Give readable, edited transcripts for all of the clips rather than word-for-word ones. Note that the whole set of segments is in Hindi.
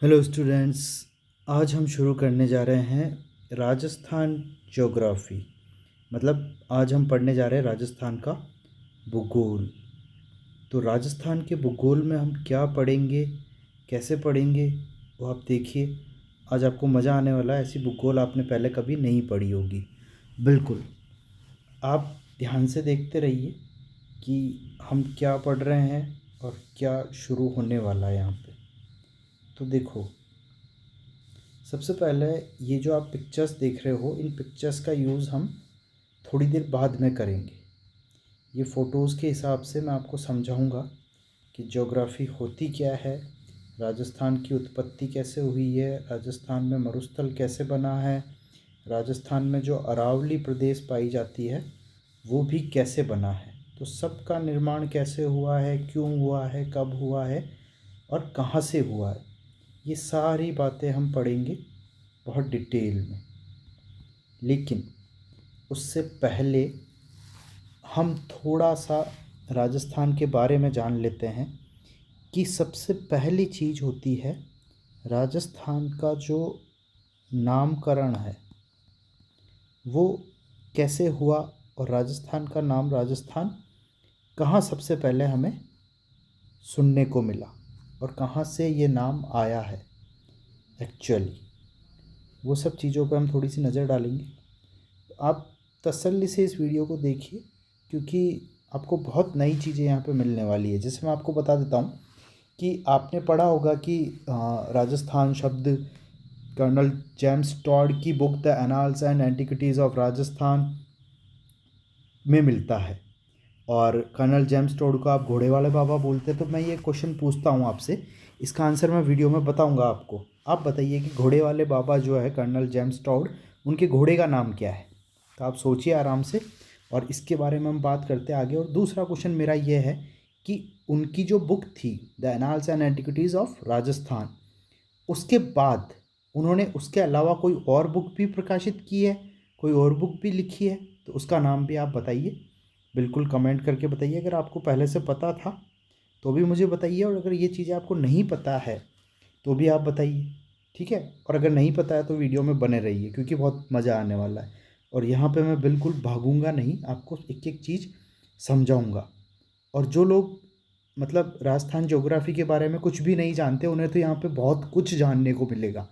Hello students. आज हम शुरू करने जा रहे हैं राजस्थान ज्योग्राफी। मतलब आज हम पढ़ने जा रहे हैं राजस्थान का भूगोल। तो राजस्थान के भूगोल में हम क्या पढ़ेंगे, कैसे पढ़ेंगे, वो आप देखिए। आज आपको मज़ा आने वाला है। ऐसी भूगोल आपने पहले कभी नहीं पढ़ी होगी। बिल्कुल, आप ध्यान से देखते रहिए कि हम क्या पढ़ रहे हैं और क्या शुरू होने वाला है यहाँ पे। तो देखो, सबसे पहले ये जो आप पिक्चर्स देख रहे हो, इन पिक्चर्स का यूज़ हम थोड़ी देर बाद में करेंगे। ये फ़ोटोज़ के हिसाब से मैं आपको समझाऊंगा कि ज्योग्राफ़ी होती क्या है, राजस्थान की उत्पत्ति कैसे हुई है, राजस्थान में मरुस्थल कैसे बना है, राजस्थान में जो अरावली प्रदेश पाई जाती है वो भी कैसे बना है, तो सब का निर्माण कैसे हुआ है, क्यों हुआ है, कब हुआ है और कहाँ से हुआ है, ये सारी बातें हम पढ़ेंगे बहुत डिटेल में। लेकिन उससे पहले हम थोड़ा सा राजस्थान के बारे में जान लेते हैं कि सबसे पहली चीज़ होती है राजस्थान का जो नामकरण है वो कैसे हुआ, और राजस्थान का नाम राजस्थान कहाँ सबसे पहले हमें सुनने को मिला और कहाँ से ये नाम आया है एक्चुअली। वो सब चीज़ों पर हम थोड़ी सी नज़र डालेंगे। आप तसल्ली से इस वीडियो को देखिए क्योंकि आपको बहुत नई चीज़ें यहाँ पे मिलने वाली है। जैसे मैं आपको बता देता हूँ कि आपने पढ़ा होगा कि राजस्थान शब्द कर्नल जेम्स टॉड की book the annals and antiquities of Rajasthan में मिलता है। और कर्नल जेम्स टॉड को आप घोड़े वाले बाबा बोलते हैं। तो मैं ये क्वेश्चन पूछता हूँ आपसे, इसका आंसर मैं वीडियो में बताऊँगा आपको। आप बताइए कि घोड़े वाले बाबा जो है कर्नल जेम्स टॉड, उनके घोड़े का नाम क्या है। तो आप सोचिए आराम से और इसके बारे में हम बात करते हैं आगे। और दूसरा क्वेश्चन मेरा ये है कि उनकी जो बुक थी the annals and antiquities of Rajasthan, उसके बाद उन्होंने उसके अलावा कोई और बुक भी प्रकाशित की है, कोई और बुक भी लिखी है, तो उसका नाम भी आप बताइए। बिल्कुल कमेंट करके बताइए। अगर आपको पहले से पता था तो भी मुझे बताइए, और अगर ये चीज़ें आपको नहीं पता है तो भी आप बताइए, ठीक है। और अगर नहीं पता है तो वीडियो में बने रहिए क्योंकि बहुत मज़ा आने वाला है। और यहाँ पे मैं बिल्कुल भागूंगा नहीं, आपको एक एक चीज़ समझाऊंगा। और जो लोग मतलब राजस्थान ज्योग्राफी के बारे में कुछ भी नहीं जानते, उन्हें तो यहाँ पे बहुत कुछ जानने को मिलेगा।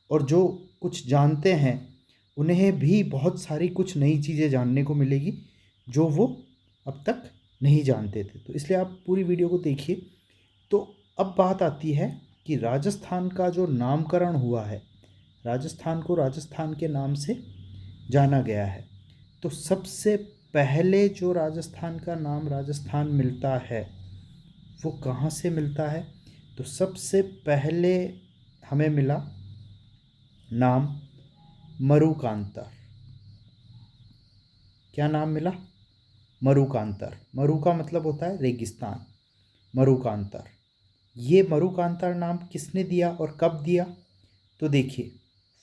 और जो कुछ जानते हैं उन्हें भी बहुत सारी कुछ नई चीज़ें जानने को मिलेगी जो वो अब तक नहीं जानते थे। तो इसलिए आप पूरी वीडियो को देखिए। तो अब बात आती है कि राजस्थान का जो नामकरण हुआ है, राजस्थान को राजस्थान के नाम से जाना गया है। तो सबसे पहले जो राजस्थान का नाम राजस्थान मिलता है वो कहाँ से मिलता है। तो सबसे पहले हमें मिला नाम मरुकांतर। क्या नाम मिला? मरुकांतर। मरु का मतलब होता है रेगिस्तान। मरुकांतर, ये मरुकांतर नाम किसने दिया और कब दिया? तो देखिए,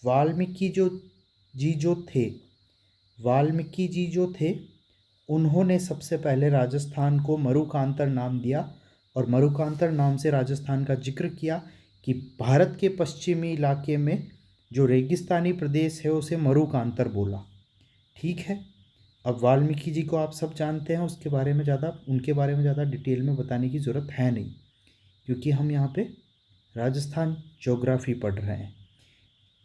वाल्मीकि जो थे, वाल्मीकि जी जो थे उन्होंने सबसे पहले राजस्थान को मरुकांतर नाम दिया। और मरुकांतर नाम से राजस्थान का जिक्र किया कि भारत के पश्चिमी इलाके में जो रेगिस्तानी प्रदेश है उसे मरुकांतर बोला। ठीक है। अब वाल्मीकि जी को आप सब जानते हैं, उसके बारे में ज़्यादा उनके बारे में ज़्यादा डिटेल में बताने की ज़रूरत है नहीं क्योंकि हम यहाँ पे राजस्थान ज्योग्राफी पढ़ रहे हैं।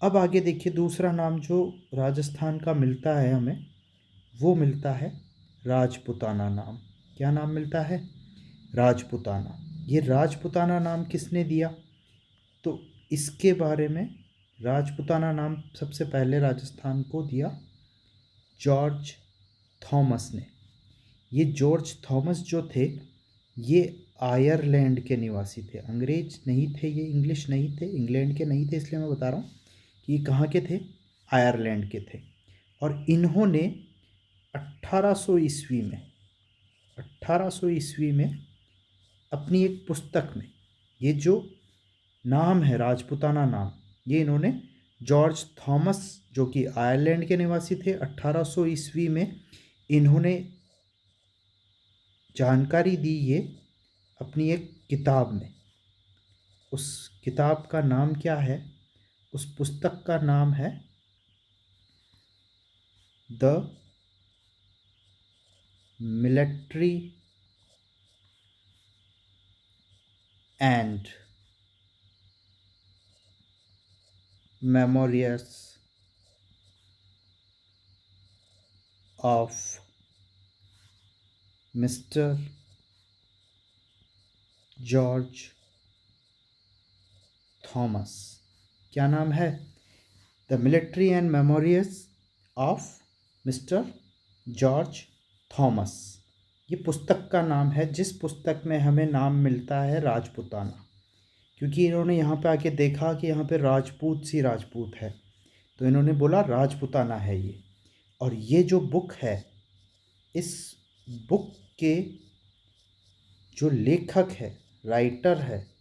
अब आगे देखिए, दूसरा नाम जो राजस्थान का मिलता है हमें, वो मिलता है राजपुताना नाम। क्या नाम मिलता है? राजपुताना। ये राजपुताना नाम किसने दिया? तो इसके बारे में, राजपुताना नाम सबसे पहले राजस्थान को दिया जॉर्ज थॉमस ने। ये जॉर्ज थॉमस जो थे ये आयरलैंड के निवासी थे। अंग्रेज नहीं थे ये, इंग्लिश नहीं थे, इंग्लैंड के नहीं थे, इसलिए मैं बता रहा हूँ कि ये कहाँ के थे, आयरलैंड के थे। और इन्होंने 1800 ईस्वी में 1800 ईस्वी में अपनी एक पुस्तक में ये जो नाम है राजपुताना नाम, ये इन्होंने जॉर्ज थॉमस जो कि आयरलैंड के निवासी थे, 1800 ईस्वी में इन्होंने जानकारी दी ये अपनी एक किताब में। उस किताब का नाम क्या है? उस पुस्तक का नाम है the military and memorials of mister George Thomas. क्या नाम है? The military and memorials of mister George Thomas. ये पुस्तक का नाम है जिस पुस्तक में हमें नाम मिलता है राजपूताना, क्योंकि इन्होंने यहाँ पे आके देखा कि यहाँ पे राजपूत सी राजपूत है, तो इन्होंने बोला राजपूताना है ये। और ये जो बुक है, इस बुक के जो लेखक है, राइटर है,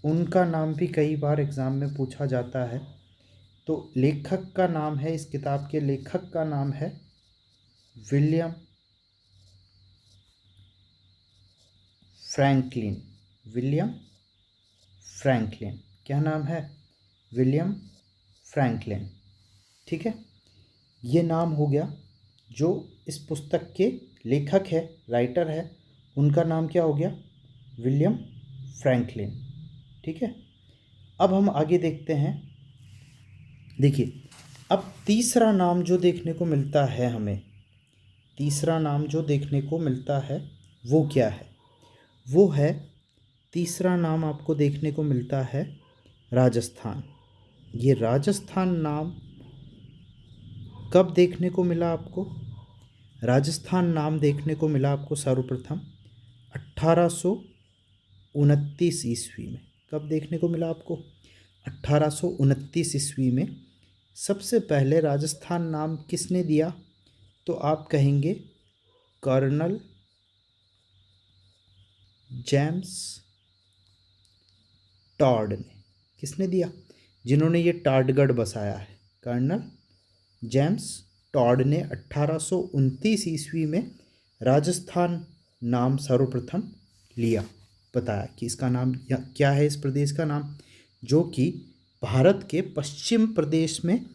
उनका नाम भी कई बार एग्ज़ाम में पूछा जाता है। तो लेखक का नाम है, इस किताब के लेखक का नाम है विलियम फ्रैंकलिन। William Franklin. क्या नाम है? William Franklin. ठीक है, ये नाम हो गया। जो इस पुस्तक के लेखक है, राइटर है, उनका नाम क्या हो गया? William Franklin. ठीक है, अब हम आगे देखते हैं। देखिए, अब तीसरा नाम जो देखने को मिलता है हमें, तीसरा नाम जो देखने को मिलता है वो क्या है? वो है, तीसरा नाम आपको देखने को मिलता है राजस्थान। ये राजस्थान नाम कब देखने को मिला आपको? राजस्थान नाम देखने को मिला आपको सर्वप्रथम 1829 ईस्वी में। कब देखने को मिला आपको? 1829 ईस्वी में। सबसे पहले राजस्थान नाम किसने दिया? तो आप कहेंगे कर्नल जेम्स टॉड ने। किसने दिया? जिन्होंने ये टाडगढ़ बसाया है, कर्नल जेम्स टॉड ने 1829 ईस्वी में राजस्थान नाम सर्वप्रथम लिया। बताया कि इसका नाम क्या है, इस प्रदेश का नाम, जो कि भारत के पश्चिम प्रदेश में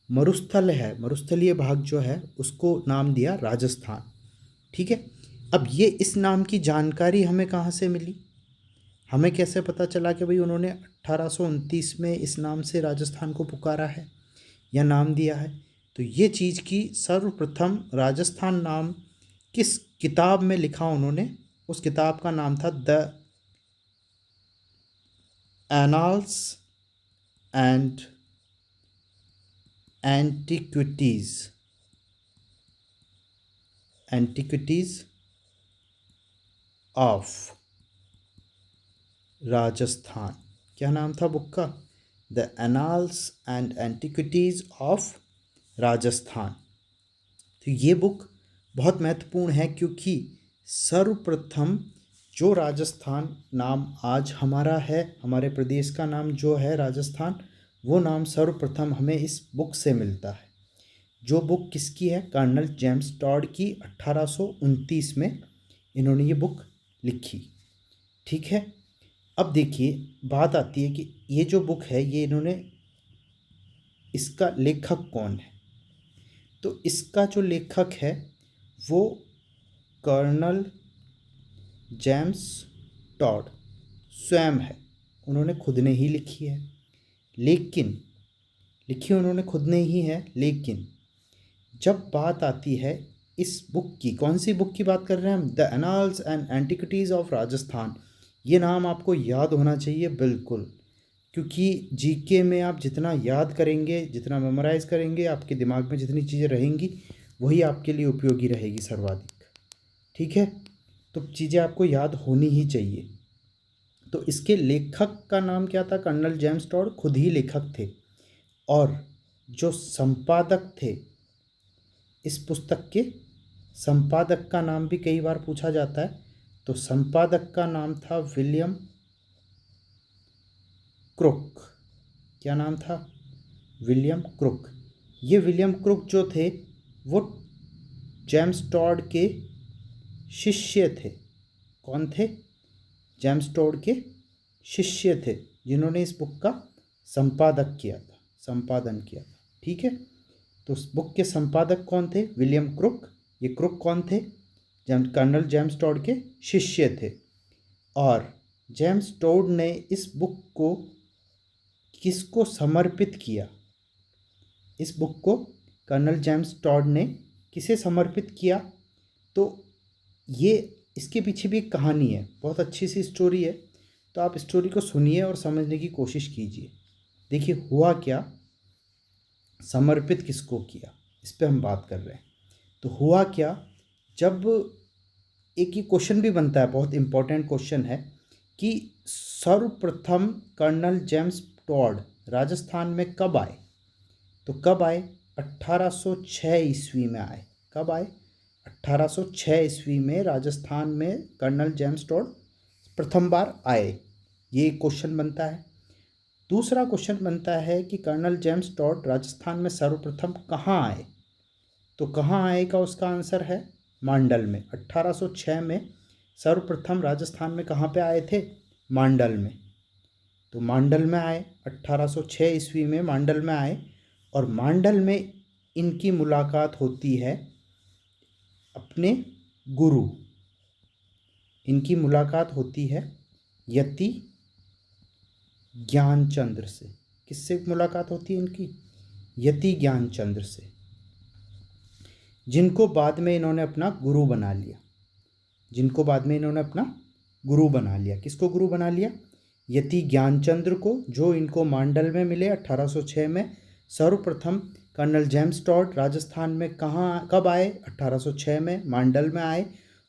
मरुस्थल है, मरुस्थलीय भाग जो है उसको नाम दिया राजस्थान। ठीक है, अब ये इस नाम की जानकारी हमें कहाँ से मिली? हमें कैसे पता चला कि भाई उन्होंने 1829 में इस नाम से राजस्थान को पुकारा है या नाम दिया है? तो ये चीज़ की सर्वप्रथम राजस्थान नाम किस किताब में लिखा उन्होंने? उस किताब का नाम था the annals and antiquities, antiquities of Rajasthan. क्या नाम था बुक का? The annals and antiquities of Rajasthan. तो ये बुक बहुत महत्वपूर्ण है, क्योंकि सर्वप्रथम जो राजस्थान नाम आज हमारा है, हमारे प्रदेश का नाम जो है राजस्थान, वो नाम सर्वप्रथम हमें इस बुक से मिलता है। जो बुक किसकी है? कर्नल जेम्स टॉड की। 1829 में इन्होंने ये बुक लिखी। ठीक है, अब देखिए बात आती है कि ये जो बुक है, ये इन्होंने, इसका लेखक कौन है? तो इसका जो लेखक है वो कर्नल जेम्स टॉड स्वयं है। उन्होंने खुद ने ही लिखी है, लेकिन लिखी उन्होंने खुद ने ही है, लेकिन जब बात आती है इस बुक की, कौन सी बुक की बात कर रहे हैं हम? The annals and antiquities of Rajasthan. ये नाम आपको याद होना चाहिए बिल्कुल, क्योंकि जीके में आप जितना याद करेंगे, जितना मेमोराइज़ करेंगे, आपके दिमाग में जितनी चीज़ें रहेंगी वही आपके लिए उपयोगी रहेगी सर्वाधिक। ठीक है, तो चीज़ें आपको याद होनी ही चाहिए। तो इसके लेखक का नाम क्या था? कर्नल जेम्स टॉड खुद ही लेखक थे। और जो संपादक थे इस पुस्तक के, संपादक का नाम भी कई बार पूछा जाता है, तो संपादक का नाम था विलियम क्रुक। क्या नाम था? William Crookes. ये विलियम क्रुक जो थे वो जेम्स टॉड के शिष्य थे। कौन थे? जेम्स टॉड के शिष्य थे जिन्होंने इस बुक का संपादन किया था। ठीक है, तो उस बुक के संपादक कौन थे? William Crookes. ये क्रुक कौन थे? कर्नल जेम्स टॉड के शिष्य थे। और जेम्स टॉड ने इस बुक को किसको समर्पित किया? इस बुक को कर्नल जेम्स टॉड ने किसे समर्पित किया? तो ये इसके पीछे भी एक कहानी है, बहुत अच्छी सी स्टोरी है। तो आप स्टोरी को सुनिए और समझने की कोशिश कीजिए। देखिए हुआ क्या, समर्पित किसको किया, इस पे हम बात कर रहे हैं। तो हुआ क्या, जब एक ही क्वेश्चन भी बनता है, बहुत इम्पोर्टेंट क्वेश्चन है कि सर्वप्रथम कर्नल जेम्स टॉड राजस्थान में कब आए? तो कब आए? 1806 ईस्वी में आए। कब आए? 1806 ईस्वी में राजस्थान में कर्नल जेम्स टॉड प्रथम बार आए। ये एक क्वेश्चन बनता है। दूसरा क्वेश्चन बनता है कि कर्नल जेम्स टॉड राजस्थान में सर्वप्रथम कहाँ आए? तो कहाँ आए का उसका आंसर है मांडल में। 1806 में सर्वप्रथम राजस्थान में कहाँ पे आए थे? मांडल में। तो मांडल में आए, 1806 ईस्वी में मांडल में आए। और मांडल में इनकी मुलाकात होती है अपने गुरु, इनकी मुलाकात होती है यति ज्ञानचंद्र से। किससे मुलाकात होती है इनकी? यति ज्ञानचंद्र से, जिनको बाद में इन्होंने अपना गुरु बना लिया। जिनको बाद में इन्होंने अपना गुरु बना लिया। किसको गुरु बना लिया? यति ज्ञानचंद्र को, जो इनको मांडल में मिले 1806 में। सर्वप्रथम कर्नल जेम्स टॉड राजस्थान में कहाँ कब आए? 1806 में मांडल में आए।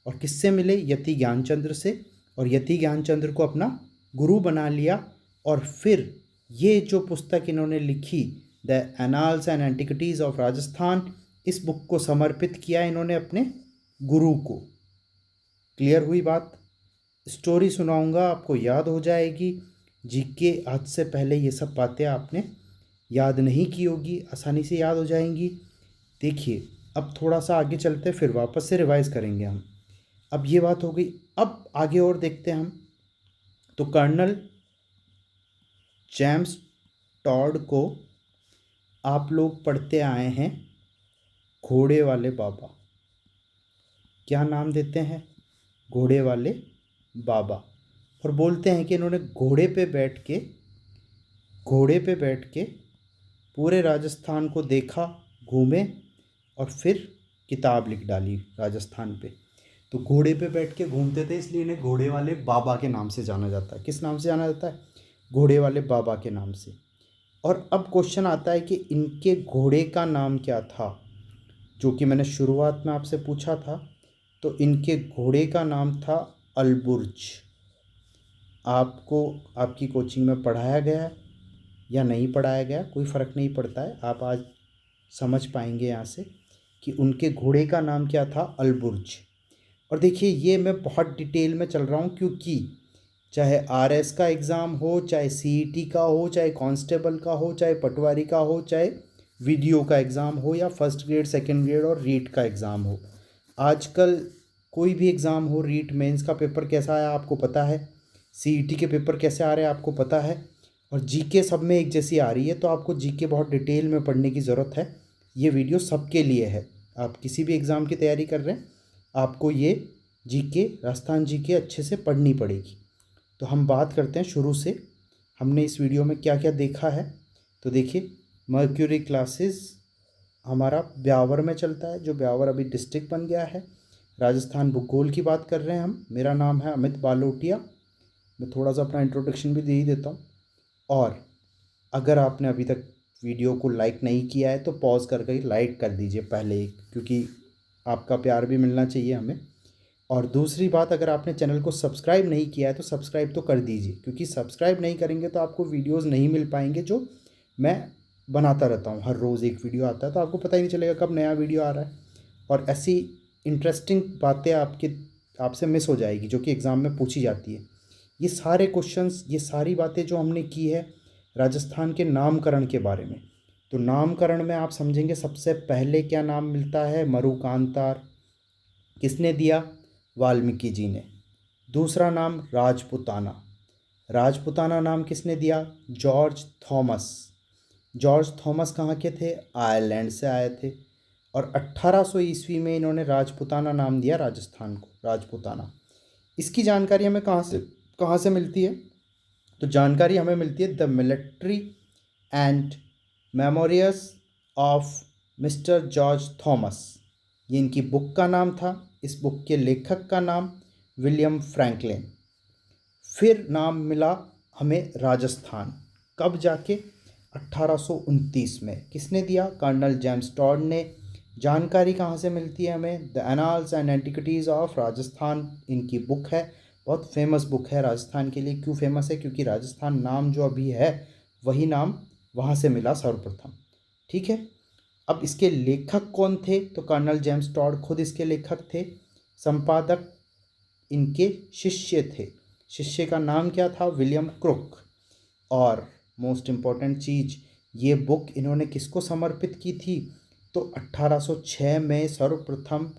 और किससे मिले? यति ज्ञानचंद्र से। और यति ज्ञानचंद्र को अपना गुरु बना लिया। और फिर ये जो पुस्तक इन्होंने लिखी, the annals and antiquities of Rajasthan, इस बुक को समर्पित किया इन्होंने अपने गुरु को। क्लियर हुई बात? स्टोरी सुनाऊंगा, आपको याद हो जाएगी। जीके आज से पहले ये सब बातें आपने याद नहीं की होगी, आसानी से याद हो जाएंगी। देखिए अब थोड़ा सा आगे चलते, फिर वापस से रिवाइज करेंगे हम। अब ये बात हो गई, अब आगे और देखते हैं हम। तो कर्नल जेम्स टॉड को आप लोग पढ़ते आए हैं घोड़े वाले बाबा। क्या नाम देते हैं? घोड़े वाले बाबा। और बोलते हैं कि इन्होंने घोड़े पे बैठ के पूरे राजस्थान को देखा, घूमे और फिर किताब लिख डाली राजस्थान पे। तो घोड़े पे बैठ के घूमते थे, इसलिए इन्हें घोड़े वाले बाबा के नाम से जाना जाता है। किस नाम से जाना जाता है? घोड़े वाले बाबा के नाम से। और अब क्वेश्चन आता है कि इनके घोड़े का नाम क्या था, जो कि मैंने शुरुआत में आपसे पूछा था। तो इनके घोड़े का नाम था अलबुर्ज। आपको आपकी कोचिंग में पढ़ाया गया या नहीं पढ़ाया गया, कोई फ़र्क नहीं पड़ता है। आप आज समझ पाएंगे यहाँ से कि उनके घोड़े का नाम क्या था? अलबुर्ज। और देखिए ये मैं बहुत डिटेल में चल रहा हूँ, क्योंकि चाहे आरएस का एग्ज़ाम हो, चाहे सीईटी का हो, चाहे कांस्टेबल का हो, चाहे पटवारी का हो, चाहे वीडियो का एग्ज़ाम हो, या फर्स्ट ग्रेड, सेकंड ग्रेड और रीट का एग्ज़ाम हो, आजकल कोई भी एग्ज़ाम हो, रीट मेंस का पेपर कैसा आया आपको पता है, सीईटी के पेपर कैसे आ रहे हैं आपको पता है, और जीके सब में एक जैसी आ रही है। तो आपको जीके बहुत डिटेल में पढ़ने की ज़रूरत है। ये वीडियो सबके लिए है। आप किसी भी एग्ज़ाम की तैयारी कर रहे हैं, आपको ये जीके, राजस्थान जीके अच्छे से पढ़नी पड़ेगी। तो हम बात करते हैं शुरू से, हमने इस वीडियो में क्या क्या देखा है। तो देखिए, मर्क्यूरी क्लासेस हमारा ब्यावर में चलता है, जो ब्यावर अभी डिस्ट्रिक्ट बन गया है। राजस्थान भूगोल की बात कर रहे हैं हम। मेरा नाम है अमित बालोटिया। मैं थोड़ा सा अपना इंट्रोडक्शन भी दे ही देता हूँ। और अगर आपने अभी तक वीडियो को लाइक नहीं किया है तो पॉज करके लाइक कर दीजिए पहले ही, क्योंकि आपका प्यार भी मिलना चाहिए हमें। और दूसरी बात, अगर आपने चैनल को सब्सक्राइब नहीं किया है तो सब्सक्राइब तो कर दीजिए, क्योंकि सब्सक्राइब नहीं करेंगे तो आपको वीडियोस नहीं मिल पाएंगे जो मैं बनाता रहता हूँ। हर रोज़ एक वीडियो आता है, तो आपको पता ही नहीं चलेगा कब नया वीडियो आ रहा है। और ऐसी इंटरेस्टिंग बातें आपसे मिस हो जाएगी जो कि एग्ज़ाम में पूछी जाती है। ये सारे क्वेश्चंस, ये सारी बातें जो हमने की है राजस्थान के नामकरण के बारे में। तो नामकरण में आप समझेंगे, सबसे पहले क्या नाम मिलता है? मरुकांतार। किसने दिया? वाल्मीकि जी ने। दूसरा नाम राजपुताना। राजपुताना नाम किसने दिया? George Thomas. जॉर्ज थॉमस कहाँ के थे? आयरलैंड से आए थे। और 1800 ईस्वी में इन्होंने राजपुताना नाम दिया राजस्थान को, राजपुताना। इसकी जानकारी हमें कहाँ से मिलती है? तो जानकारी हमें मिलती है the military and memorials of mister George Thomas. ये इनकी बुक का नाम था। इस बुक के लेखक का नाम विलियम फ्रैंकलिन। फिर नाम मिला हमें राजस्थान, कब जाके? 1829 में। किसने दिया? कर्नल जेम्स टॉड ने। जानकारी कहाँ से मिलती है हमें? The annals and antiquities of Rajasthan इनकी बुक है। बहुत फेमस बुक है राजस्थान के लिए। क्यों फेमस है? क्योंकि राजस्थान नाम जो अभी है वही नाम वहाँ से मिला सर्वप्रथम। ठीक है। अब इसके लेखक कौन थे? तो कर्नल जेम्स टॉड खुद इसके लेखक थे। संपादक इनके शिष्य थे। शिष्य का नाम क्या था? William Crookes. और मोस्ट इम्पॉर्टेंट चीज़, ये बुक इन्होंने किसको समर्पित की थी? तो 1806 में सर्वप्रथम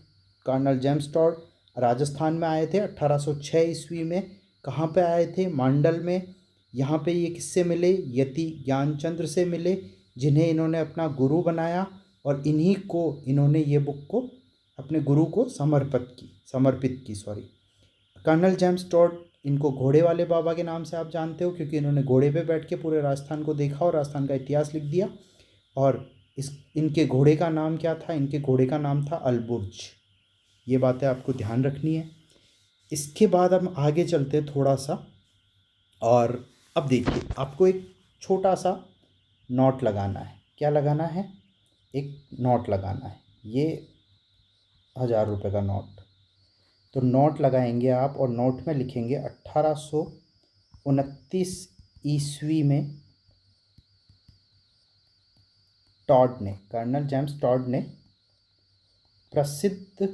कर्नल जेम्स टॉड राजस्थान में आए थे। 1806 ईस्वी में कहाँ पे आए थे? मांडल में। यहाँ पे ये किससे मिले? यति ज्ञानचंद्र से मिले, जिन्हें इन्होंने अपना गुरु बनाया। और इन्हीं को इन्होंने ये बुक को अपने गुरु को समर्पित की। कर्नल जेम्स टॉड, इनको घोड़े वाले बाबा के नाम से आप जानते हो, क्योंकि इन्होंने घोड़े पे बैठ के पूरे राजस्थान को देखा और राजस्थान का इतिहास लिख दिया। और इनके घोड़े का नाम क्या था? इनके घोड़े का नाम था अलबुर्ज। ये बातें आपको ध्यान रखनी है। इसके बाद हम आगे चलते हैं थोड़ा सा। और अब देखिए, आपको एक छोटा सा नोट लगाना है। क्या लगाना है? एक नोट लगाना है। ये 1000 रुपये का नोट। तो नोट लगाएंगे आप और नोट में लिखेंगे 1829 ईस्वी में कर्नल जेम्स टॉड ने प्रसिद्ध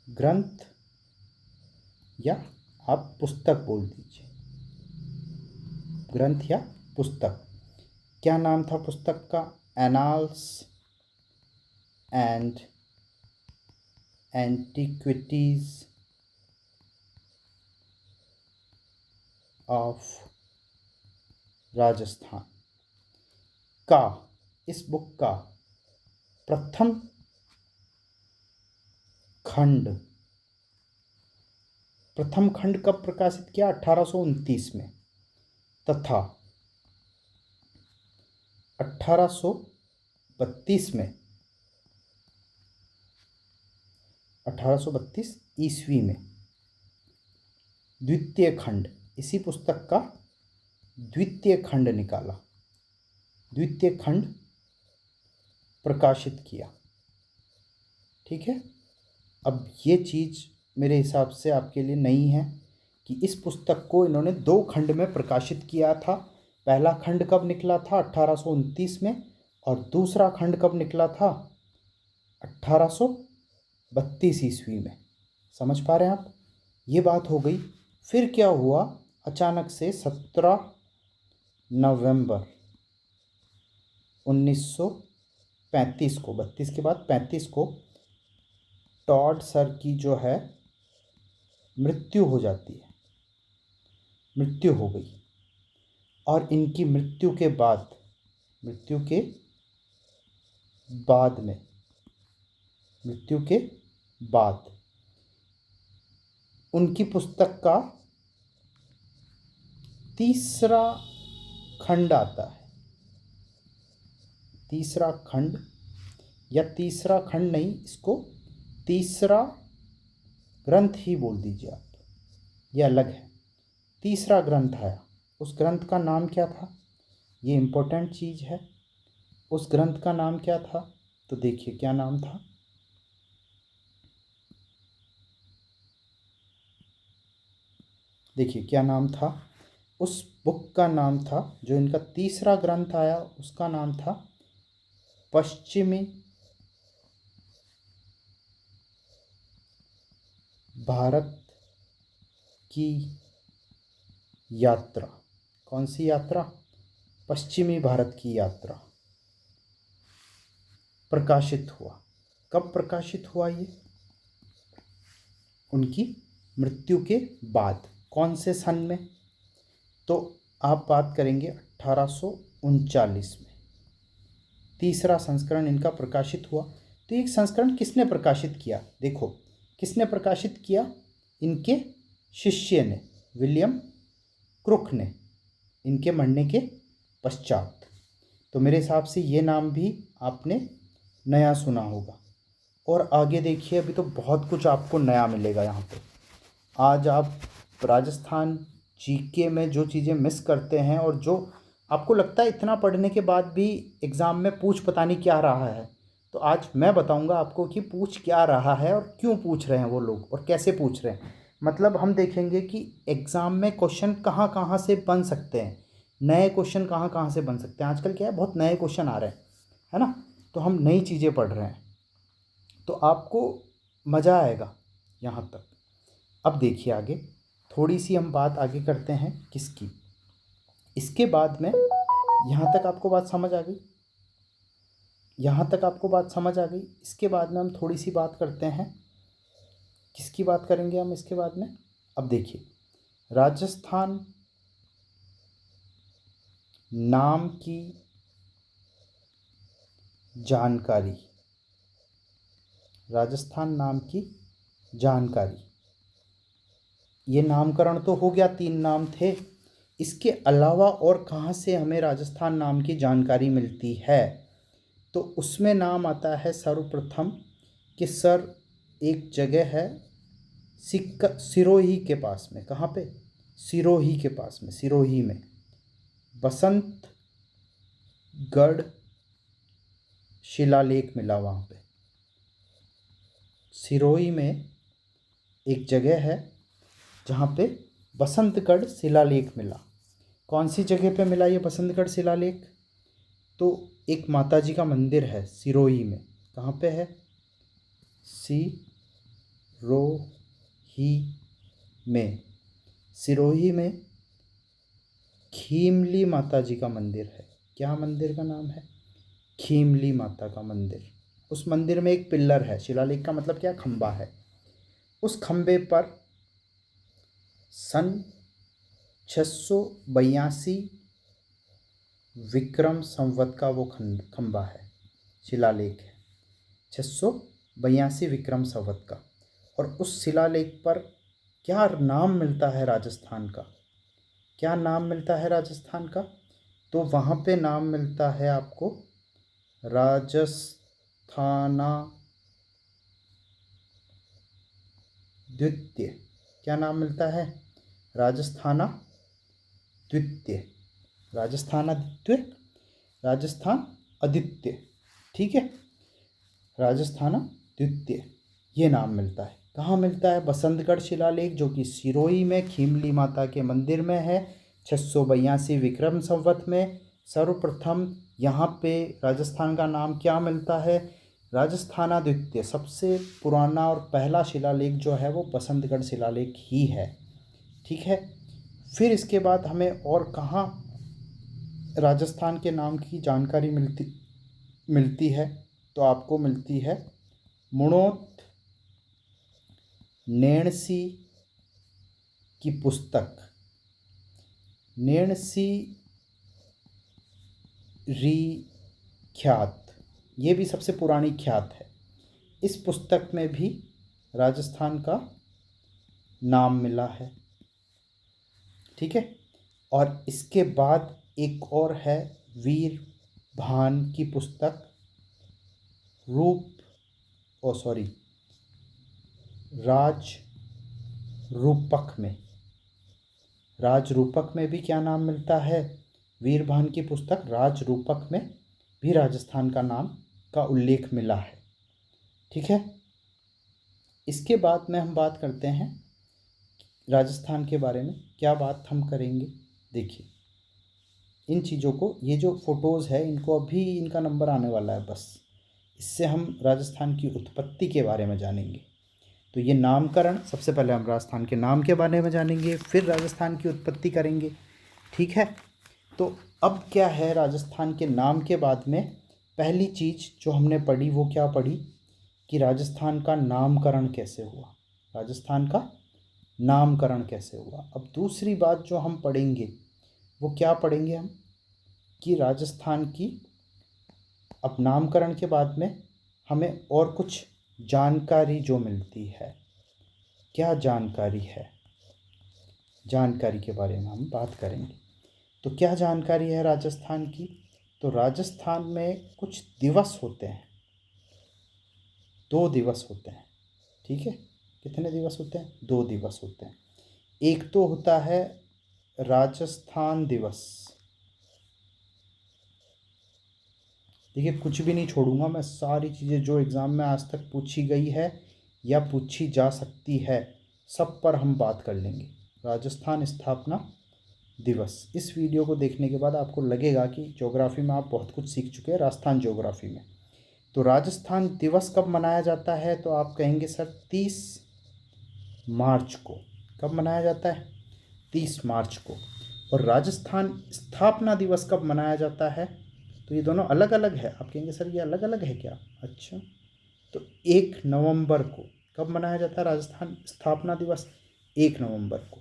ग्रंथ, या आप पुस्तक बोल दीजिए, ग्रंथ या पुस्तक। क्या नाम था पुस्तक का? Annals and antiquities of Rajasthan का, इस बुक का प्रथम खंड कब प्रकाशित किया? 1829 में। तथा 1832 में, 1832 ईस्वी में द्वितीय खंड, इसी पुस्तक का द्वितीय खंड निकाला, द्वितीय खंड प्रकाशित किया। ठीक है। अब ये चीज़ मेरे हिसाब से आपके लिए नई है कि इस पुस्तक को इन्होंने 2 खंड में प्रकाशित किया था। पहला खंड कब निकला था? 1829 में। और दूसरा खंड कब निकला था? 1832 ईस्वी में। समझ पा रहे हैं आप? ये बात हो गई। फिर क्या हुआ? अचानक से 17 नवंबर 1935 को, 32 के बाद 35 को टॉड सर की जो है मृत्यु हो जाती है। मृत्यु हो गई। और इनकी मृत्यु के बाद उनकी पुस्तक का तीसरा खंड आता है। तीसरा खंड, या तीसरा खंड नहीं, इसको तीसरा ग्रंथ ही बोल दीजिए आप, ये अलग है। तीसरा ग्रंथ आया। उस ग्रंथ का नाम क्या था? ये इम्पोर्टेंट चीज़ है। उस ग्रंथ का नाम क्या था? तो देखिए क्या नाम था। देखिए क्या नाम था। उस बुक का नाम था, जो इनका तीसरा ग्रंथ आया, उसका नाम था पश्चिमी भारत की यात्रा। कौन सी यात्रा? पश्चिमी भारत की यात्रा प्रकाशित हुआ। कब प्रकाशित हुआ ये? उनकी मृत्यु के बाद। कौन से सन में? तो आप बात करेंगे 1839 में तीसरा संस्करण इनका प्रकाशित हुआ। तो एक संस्करण किसने प्रकाशित किया? देखो किसने प्रकाशित किया? इनके शिष्य ने, विलियम क्रुक ने, इनके मरने के पश्चात। तो मेरे हिसाब से ये नाम भी आपने नया सुना होगा। और आगे देखिए, अभी तो बहुत कुछ आपको नया मिलेगा यहाँ पे। आज आप राजस्थान जीके में जो चीज़ें मिस करते हैं और जो आपको लगता है इतना पढ़ने के बाद भी एग्ज़ाम में पूछ पता नहीं क्या रहा है, तो आज मैं बताऊंगा आपको कि पूछ क्या रहा है और क्यों पूछ रहे हैं वो लोग और कैसे पूछ रहे हैं। मतलब हम देखेंगे कि एग्ज़ाम में क्वेश्चन कहाँ कहाँ से बन सकते हैं, नए क्वेश्चन कहाँ कहाँ से बन सकते हैं। आजकल क्या है, बहुत नए क्वेश्चन आ रहे हैं, है ना। तो हम नई चीज़ें पढ़ रहे हैं, तो आपको मज़ा आएगा यहाँ तक। अब देखिए आगे, थोड़ी सी हम बात आगे करते हैं किसकी। इसके बाद में यहाँ तक आपको बात समझ आ गई, यहाँ तक आपको बात समझ आ गई। इसके बाद में हम थोड़ी सी बात करते हैं, किसकी बात करेंगे हम इसके बाद में। अब देखिए, राजस्थान नाम की जानकारी, राजस्थान नाम की जानकारी। ये नामकरण तो हो गया, 3 नाम थे। इसके अलावा और कहाँ से हमें राजस्थान नाम की जानकारी मिलती है? तो उसमें नाम आता है सर्वप्रथम कि सर एक जगह है सिरोही के पास में। कहाँ पे? सिरोही के पास में, सिरोही में बसंतगढ़ शिलालेख मिला वहाँ पे। सिरोही में एक जगह है जहाँ पे बसंतगढ़ शिलालेख मिला। कौन सी जगह पे मिला ये बसंतगढ़ शिलालेख? तो एक माता जी का मंदिर है सिरोही में। कहाँ पे है? सिरोही में। सिरोही में खीमली माता जी का मंदिर है। क्या मंदिर का नाम है? खीमली माता का मंदिर। उस मंदिर में एक पिल्लर है, शिलालेख का मतलब क्या? खंबा है। उस खंबे पर सन 682 विक्रम संवत का वो खंबा है, शिलालेख है 682 विक्रम संवत का। और उस शिलालेख पर क्या नाम मिलता है राजस्थान का? क्या नाम मिलता है राजस्थान का? तो वहाँ पे नाम मिलता है आपको राजस्थाना द्वितीय। क्या नाम मिलता है? राजस्थाना द्वितीय, राजस्थान आदित्य, राजस्थान आदित्य, ठीक है, राजस्थान द्वितीय ये नाम मिलता है। कहाँ मिलता है? बसंतगढ़ शिलालेख, जो कि सिरोही में खीमली माता के मंदिर में है 682 विक्रम संवत में। सर्वप्रथम यहाँ पे राजस्थान का नाम क्या मिलता है? राजस्थानाद्वितीय। सबसे पुराना और पहला शिलालेख जो है वो बसंतगढ़ शिलालेख ही है, ठीक है। फिर इसके बाद हमें और कहाँ राजस्थान के नाम की जानकारी मिलती है? तो आपको मिलती है मुणोत नेणसी की पुस्तक, नेणसी री ख्यात। ये भी सबसे पुरानी ख्यात है। इस पुस्तक में भी राजस्थान का नाम मिला है, ठीक है। और इसके बाद एक और है वीर भान की पुस्तक राज रूपक में। राज रूपक में भी क्या नाम मिलता है? वीरभान की पुस्तक राज रूपक में भी राजस्थान का नाम का उल्लेख मिला है, ठीक है। इसके बाद में हम बात करते हैं राजस्थान के बारे में। क्या बात हम करेंगे? देखिए, इन चीज़ों को, ये जो फ़ोटोज़ है इनको अभी इनका नंबर आने वाला है, बस इससे हम राजस्थान की उत्पत्ति के बारे में जानेंगे। तो ये नामकरण, सबसे पहले हम राजस्थान के नाम के बारे में जानेंगे, फिर राजस्थान की उत्पत्ति करेंगे, ठीक है। तो अब क्या है, राजस्थान के नाम के बाद में पहली चीज़ जो हमने पढ़ी वो क्या पढ़ी कि राजस्थान का नामकरण कैसे हुआ, राजस्थान का नामकरण कैसे हुआ। अब दूसरी बात जो हम पढ़ेंगे वो क्या पढ़ेंगे हम कि राजस्थान की अब नामकरण के बाद में हमें और कुछ जानकारी जो मिलती है, क्या जानकारी है, जानकारी के बारे में हम बात करेंगे। तो क्या जानकारी है राजस्थान की? तो राजस्थान में कुछ दिवस होते हैं, 2 दिवस होते हैं, ठीक है। कितने दिवस होते हैं? 2 दिवस होते हैं। एक तो होता है राजस्थान दिवस। देखिए कुछ भी नहीं छोड़ूंगा मैं, सारी चीज़ें जो एग्ज़ाम में आज तक पूछी गई है या पूछी जा सकती है सब पर हम बात कर लेंगे। राजस्थान स्थापना दिवस। इस वीडियो को देखने के बाद आपको लगेगा कि ज्योग्राफी में आप बहुत कुछ सीख चुके हैं राजस्थान ज्योग्राफी में। तो राजस्थान दिवस कब मनाया जाता है? तो आप कहेंगे सर 30 मार्च को। कब मनाया जाता है? 30 मार्च को। और राजस्थान स्थापना दिवस कब मनाया जाता है? तो ये दोनों अलग अलग है। आप कहेंगे सर ये अलग अलग है क्या? अच्छा, तो 1 नवंबर को। कब मनाया जाता है राजस्थान स्थापना दिवस? 1 नवंबर को।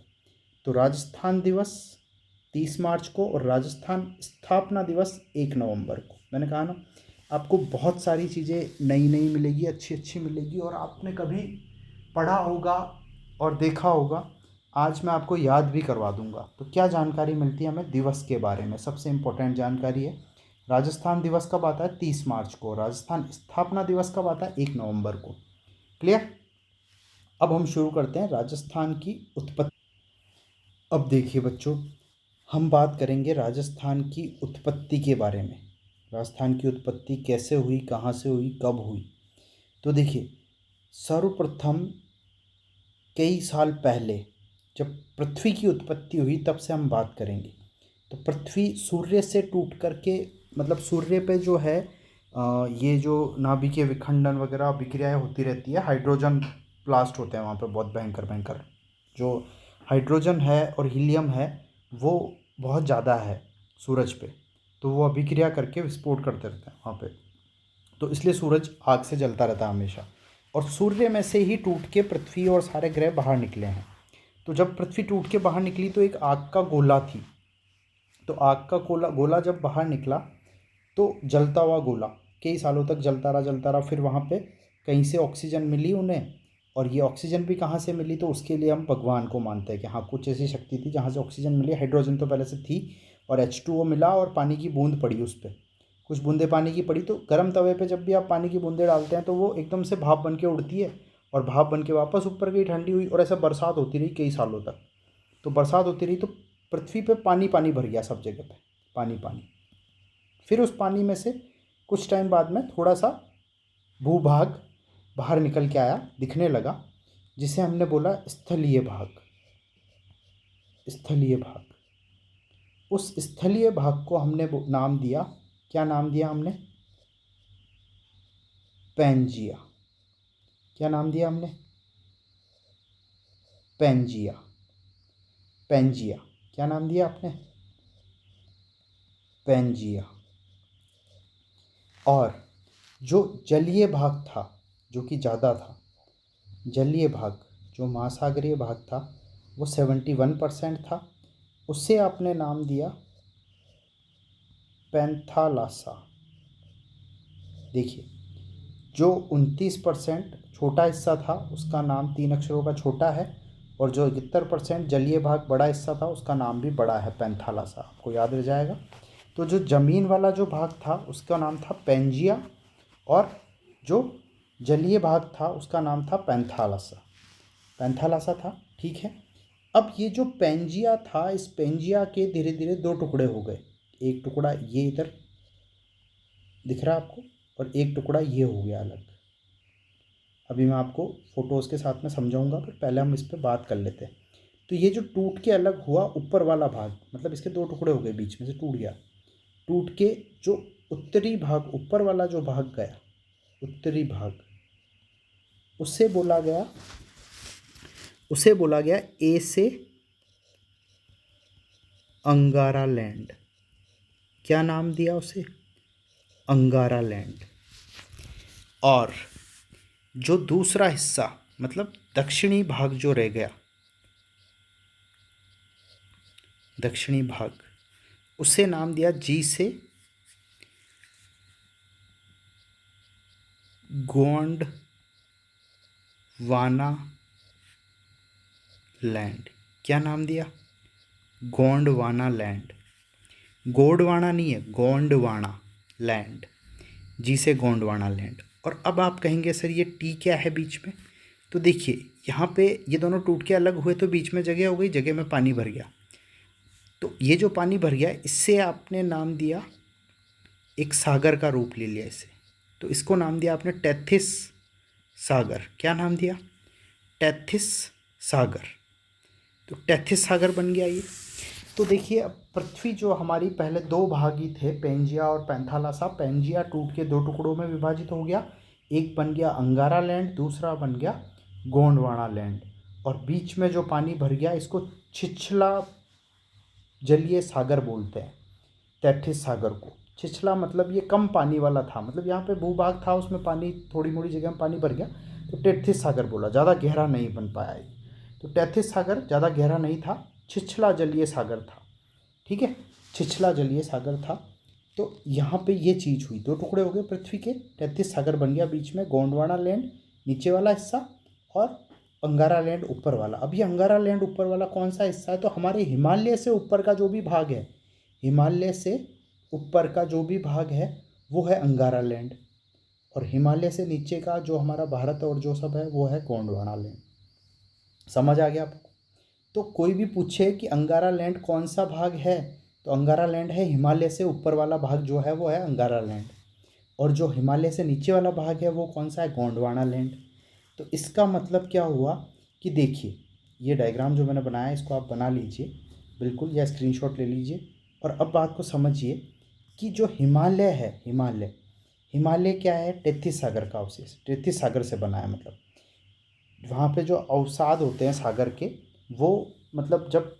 तो राजस्थान दिवस 30 मार्च को और राजस्थान स्थापना दिवस 1 नवंबर को। मैंने कहा ना आपको बहुत सारी चीज़ें नई नई मिलेगी, अच्छी अच्छी मिलेगी, और आपने कभी पढ़ा होगा और देखा होगा। आज मैं आपको याद भी करवा दूंगा। तो क्या जानकारी मिलती है हमें दिवस के बारे में? सबसे इम्पोर्टेंट जानकारी है राजस्थान दिवस कब आता है? 30 मार्च को। राजस्थान स्थापना दिवस कब आता है? 1 नवंबर को। क्लियर? अब हम शुरू करते हैं राजस्थान की उत्पत्ति। अब देखिए बच्चों, हम बात करेंगे राजस्थान की उत्पत्ति के बारे में। राजस्थान की उत्पत्ति कैसे हुई, कहाँ से हुई, कब हुई? तो देखिए सर्वप्रथम कई साल पहले जब पृथ्वी की उत्पत्ति हुई तब से हम बात करेंगे। तो पृथ्वी सूर्य से टूट करके, मतलब सूर्य पे जो है ये जो नाभिकीय विखंडन वगैरह विक्रियाएं होती रहती है, हाइड्रोजन ब्लास्ट होते हैं वहाँ पे बहुत भयंकर भयंकर। जो हाइड्रोजन है और हीलियम है वो बहुत ज़्यादा है सूरज पे, तो वो अभिक्रिया करके विस्फोट करते रहते हैं वहाँ पे। तो इसलिए सूरज आग से जलता रहता है हमेशा, और सूर्य में से ही टूट के पृथ्वी और सारे ग्रह बाहर निकले हैं। तो जब पृथ्वी टूट के बाहर निकली तो एक आग का गोला थी। तो आग का गोला जब बाहर निकला तो जलता हुआ गोला कई सालों तक जलता रहा। फिर वहाँ पे कहीं से ऑक्सीजन मिली उन्हें, और ये ऑक्सीजन भी कहाँ से मिली? तो उसके लिए हम भगवान को मानते हैं कि हाँ कुछ ऐसी शक्ति थी जहाँ से ऑक्सीजन मिली। हाइड्रोजन तो पहले से थी, और H2O मिला और पानी की बूंद पड़ी उस पर, कुछ बूंदे पानी की पड़ी। तो गर्म तवे पे जब भी आप पानी की बूंदें डालते हैं तो वो एकदम से भाप बन के उड़ती है, और भाप बन के वापस ऊपर गई, ठंडी हुई, और ऐसा बरसात होती रही कई सालों तक। तो बरसात होती रही तो पृथ्वी पे पानी पानी भर गया, सब जगह पे पानी पानी। फिर उस पानी में से कुछ टाइम बाद में थोड़ा सा भूभाग बाहर निकल के आया, दिखने लगा, जिसे हमने बोला स्थलीय भाग। स्थलीय भाग, उस स्थलीय भाग को हमने नाम दिया, क्या नाम दिया हमने? पैंजिया। क्या नाम दिया हमने? पैंजिया। पैंजिया। क्या नाम दिया आपने? पैंजिया। और जो जलीय भाग था, जो कि ज़्यादा था, जलीय भाग जो महासागरीय भाग था वो 71% था, उससे आपने नाम दिया पैंथालासा। देखिए जो 29% छोटा हिस्सा था उसका नाम 3 अक्षरों का छोटा है, और जो 71% जलीय भाग बड़ा हिस्सा था उसका नाम भी बड़ा है, पैंथालासा। आपको याद रह जाएगा। तो जो ज़मीन वाला जो भाग था उसका नाम था पैंजिया, और जो जलीय भाग था उसका नाम था पैंथालासा। पैंथालासा था, ठीक है। अब ये जो पैंजिया था, इस पैंजिया के धीरे धीरे 2 टुकड़े हो गए। एक टुकड़ा ये इधर दिख रहा है आपको, और एक टुकड़ा ये हो गया अलग। अभी मैं आपको फोटोज़ के साथ में समझाऊंगा, पर पहले हम इस पर बात कर लेते हैं। तो ये जो टूट के अलग हुआ ऊपर वाला भाग, मतलब इसके 2 टुकड़े हो गए, बीच में से टूट गया। टूट के जो उत्तरी भाग, ऊपर वाला जो भाग गया, उत्तरी भाग, उसे बोला गया ए से अंगारा लैंड। क्या नाम दिया उसे? अंगारा लैंड। और जो दूसरा हिस्सा, मतलब दक्षिणी भाग जो रह गया, दक्षिणी भाग, उसे नाम दिया जी से गोंडवाना लैंड। क्या नाम दिया? गोंडवाना लैंड। गोंडवाना नहीं है, गोंडवाना लैंड। जी से गोंडवाना लैंड। और अब आप कहेंगे सर ये टी क्या है बीच में? तो देखिए यहाँ पे ये दोनों टूट के अलग हुए तो बीच में जगह हो गई, जगह में पानी भर गया। तो ये जो पानी भर गया इससे आपने नाम दिया, एक सागर का रूप ले लिया इसे। तो इसको नाम दिया आपने टेथिस सागर। क्या नाम दिया? टेथिस सागर। तो टेथिस सागर बन गया ये। तो देखिए अब पृथ्वी जो हमारी पहले दो भाग ही थे, पेंजिया और पैंथालासा। पेंजिया टूट के दो टुकड़ों में विभाजित हो गया, एक बन गया अंगारा लैंड, दूसरा बन गया गोंडवाना लैंड। और बीच में जो पानी भर गया इसको छिछला जलीय सागर बोलते हैं, टेथिस सागर को। छिछला मतलब ये कम पानी वाला था, मतलब यहाँ पे भूभाग था उसमें पानी थोड़ी मोड़ी जगह में पानी भर गया तो टेथिस सागर बोला, ज़्यादा गहरा नहीं बन पाया ये। तो टेथिस सागर ज़्यादा गहरा नहीं था, छिछला जलीय सागर था। ठीक है, छिछला जलीय सागर था। तो यहाँ पे ये चीज़ हुई, दो टुकड़े हो गए पृथ्वी के, टेथिस सागर बन गया, बीच में गोंडवाना लैंड नीचे वाला हिस्सा और अंगारा लैंड ऊपर वाला। अब ये अंगारा लैंड ऊपर वाला कौन सा हिस्सा है? तो हमारे हिमालय से ऊपर का जो भी भाग है, हिमालय से ऊपर का जो भी भाग है वो है अंगारा लैंड, और हिमालय से नीचे का जो हमारा भारत और जो सब है वो है गोंडवाना लैंड। समझ आ गया आपको? तो कोई भी पूछे कि अंगारा लैंड कौन सा भाग है, तो अंगारा लैंड है हिमालय से ऊपर वाला भाग जो है वो है अंगारा लैंड, और जो हिमालय से नीचे वाला भाग है वो कौन सा है? गोंडवाना लैंड। तो इसका मतलब क्या हुआ कि देखिए ये डायग्राम जो मैंने बनाया इसको आप बना लीजिए बिल्कुल, या स्क्रीनशॉट ले लीजिए। और अब बात को समझिए कि जो हिमालय है, हिमालय हिमालय क्या है? टेथिस सागर का अवशेष, टेथिस सागर से बना है। मतलब वहाँ पे जो अवसाद होते हैं सागर के, वो मतलब जब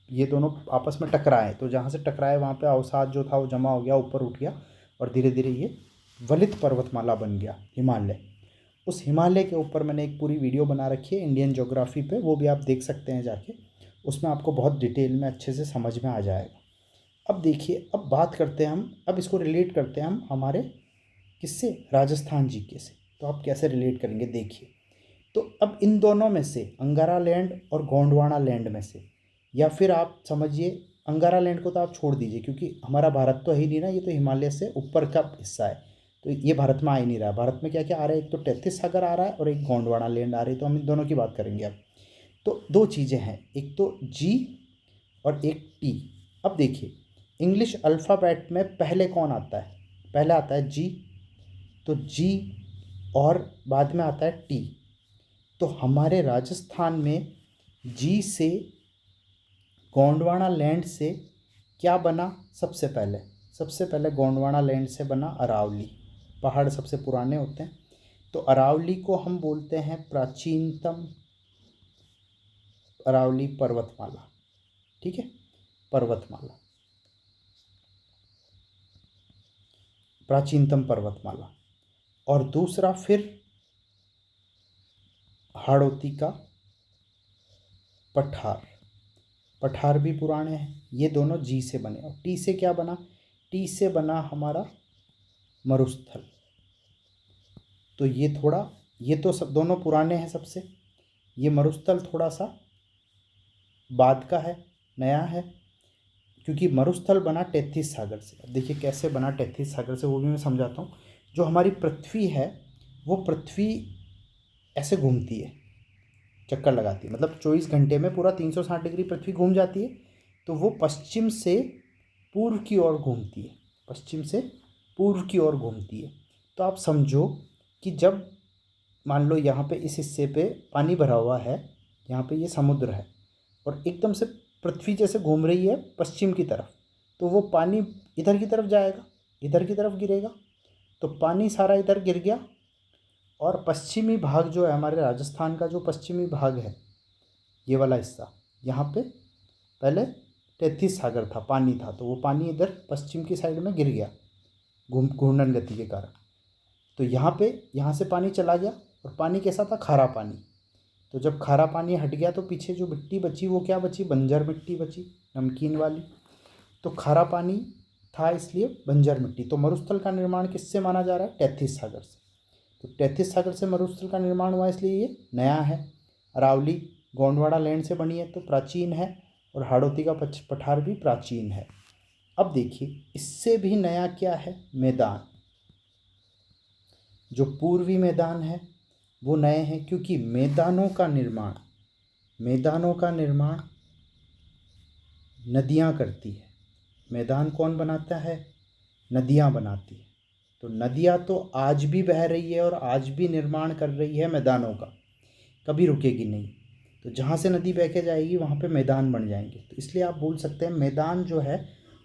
ये दोनों आपस में टकराए तो जहाँ से टकराए वहाँ पे अवसाद जो था वो जमा हो गया, ऊपर उठ गया और धीरे धीरे ये वलित पर्वतमाला बन गया हिमालय। उस हिमालय के ऊपर मैंने एक पूरी वीडियो बना रखी है इंडियन ज्योग्राफी पे, वो भी आप देख सकते हैं जाके, उसमें आपको बहुत डिटेल में अच्छे से समझ में आ जाएगा। अब देखिए, अब बात करते हैं हम, अब इसको रिलेट करते हैं हम हमारे किससे? राजस्थान जीके से। तो आप कैसे रिलेट करेंगे देखिए। तो अब इन दोनों में से अंगारा लैंड और गोंडवाना लैंड में से, या फिर आप समझिए अंगारा लैंड को तो आप छोड़ दीजिए क्योंकि हमारा भारत तो है ही नहीं ना, ये तो हिमालय से ऊपर का हिस्सा है, तो ये भारत में आ ही नहीं रहा। भारत में क्या क्या आ रहा है? एक तो टेथिस सागर आ रहा है और एक गोंडवाना लैंड आ रही है, तो हम इन दोनों की बात करेंगे अब। तो दो चीज़ें हैं, एक तो जी और एक टी। अब देखिए इंग्लिश अल्फ़ाबेट में पहले कौन आता है? पहले आता है जी, तो जी और बाद में आता है टी। तो हमारे राजस्थान में जी से गोंडवाना लैंड से क्या बना? सबसे पहले गोंडवाना लैंड से बना अरावली। पहाड़ सबसे पुराने होते हैं, तो अरावली को हम बोलते हैं प्राचीनतम अरावली पर्वतमाला। ठीक है, पर्वतमाला, प्राचीनतम पर्वतमाला। और दूसरा फिर हाड़ौती का पठार, पठार भी पुराने हैं। ये दोनों जी से बने। और टी से क्या बना? टी से बना हमारा मरुस्थल। तो ये तो सब दोनों पुराने हैं सबसे, ये मरुस्थल थोड़ा सा बाद का है, नया है, क्योंकि मरुस्थल बना टेथिस सागर से। अब देखिए कैसे बना टेथिस सागर से, वो भी मैं समझाता हूँ। जो हमारी पृथ्वी है वो पृथ्वी ऐसे घूमती है, चक्कर लगाती है, मतलब 24 घंटे में पूरा 360 डिग्री पृथ्वी घूम जाती है। तो वो पश्चिम से पूर्व की ओर घूमती है, पश्चिम से पूर्व की ओर घूमती है। तो आप समझो कि जब मान लो यहाँ पे इस हिस्से पे पानी भरा हुआ है, यहाँ पे ये समुद्र है, और एकदम से पृथ्वी जैसे घूम रही है पश्चिम की तरफ, तो वो पानी इधर की तरफ जाएगा, इधर की तरफ गिरेगा, तो पानी सारा इधर गिर गया। और पश्चिमी भाग जो है हमारे राजस्थान का, जो पश्चिमी भाग है ये वाला हिस्सा, यहाँ पे पहले टेथिस सागर था, पानी था, तो वो पानी इधर पश्चिम की साइड में गिर गया घूर्णन गति के कारण। तो यहाँ से पानी चला गया, और पानी कैसा था? खारा पानी। तो जब खारा पानी हट गया तो पीछे जो मिट्टी बची वो क्या बची? बंजर मिट्टी बची, नमकीन वाली। तो खारा पानी था इसलिए बंजर मिट्टी। तो मरुस्थल का निर्माण किससे माना जा रहा है? टेथिस सागर से। तो टेथिस सागर से मरुस्थल का निर्माण हुआ, इसलिए ये नया है। अरावली गोंडवाना लैंड से बनी है तो प्राचीन है, और हाड़ौती का पठार भी प्राचीन है। अब देखिए इससे भी नया क्या है? मैदान। जो पूर्वी मैदान है वो नए हैं, क्योंकि मैदानों का निर्माण नदियाँ करती है। मैदान कौन बनाता है? नदियाँ बनाती है। तो नदियाँ तो आज भी बह रही है और आज भी निर्माण कर रही है मैदानों का, कभी रुकेगी नहीं। तो जहाँ से नदी बह के जाएगी वहाँ पे मैदान बन जाएंगे। तो इसलिए आप बोल सकते हैं मैदान जो है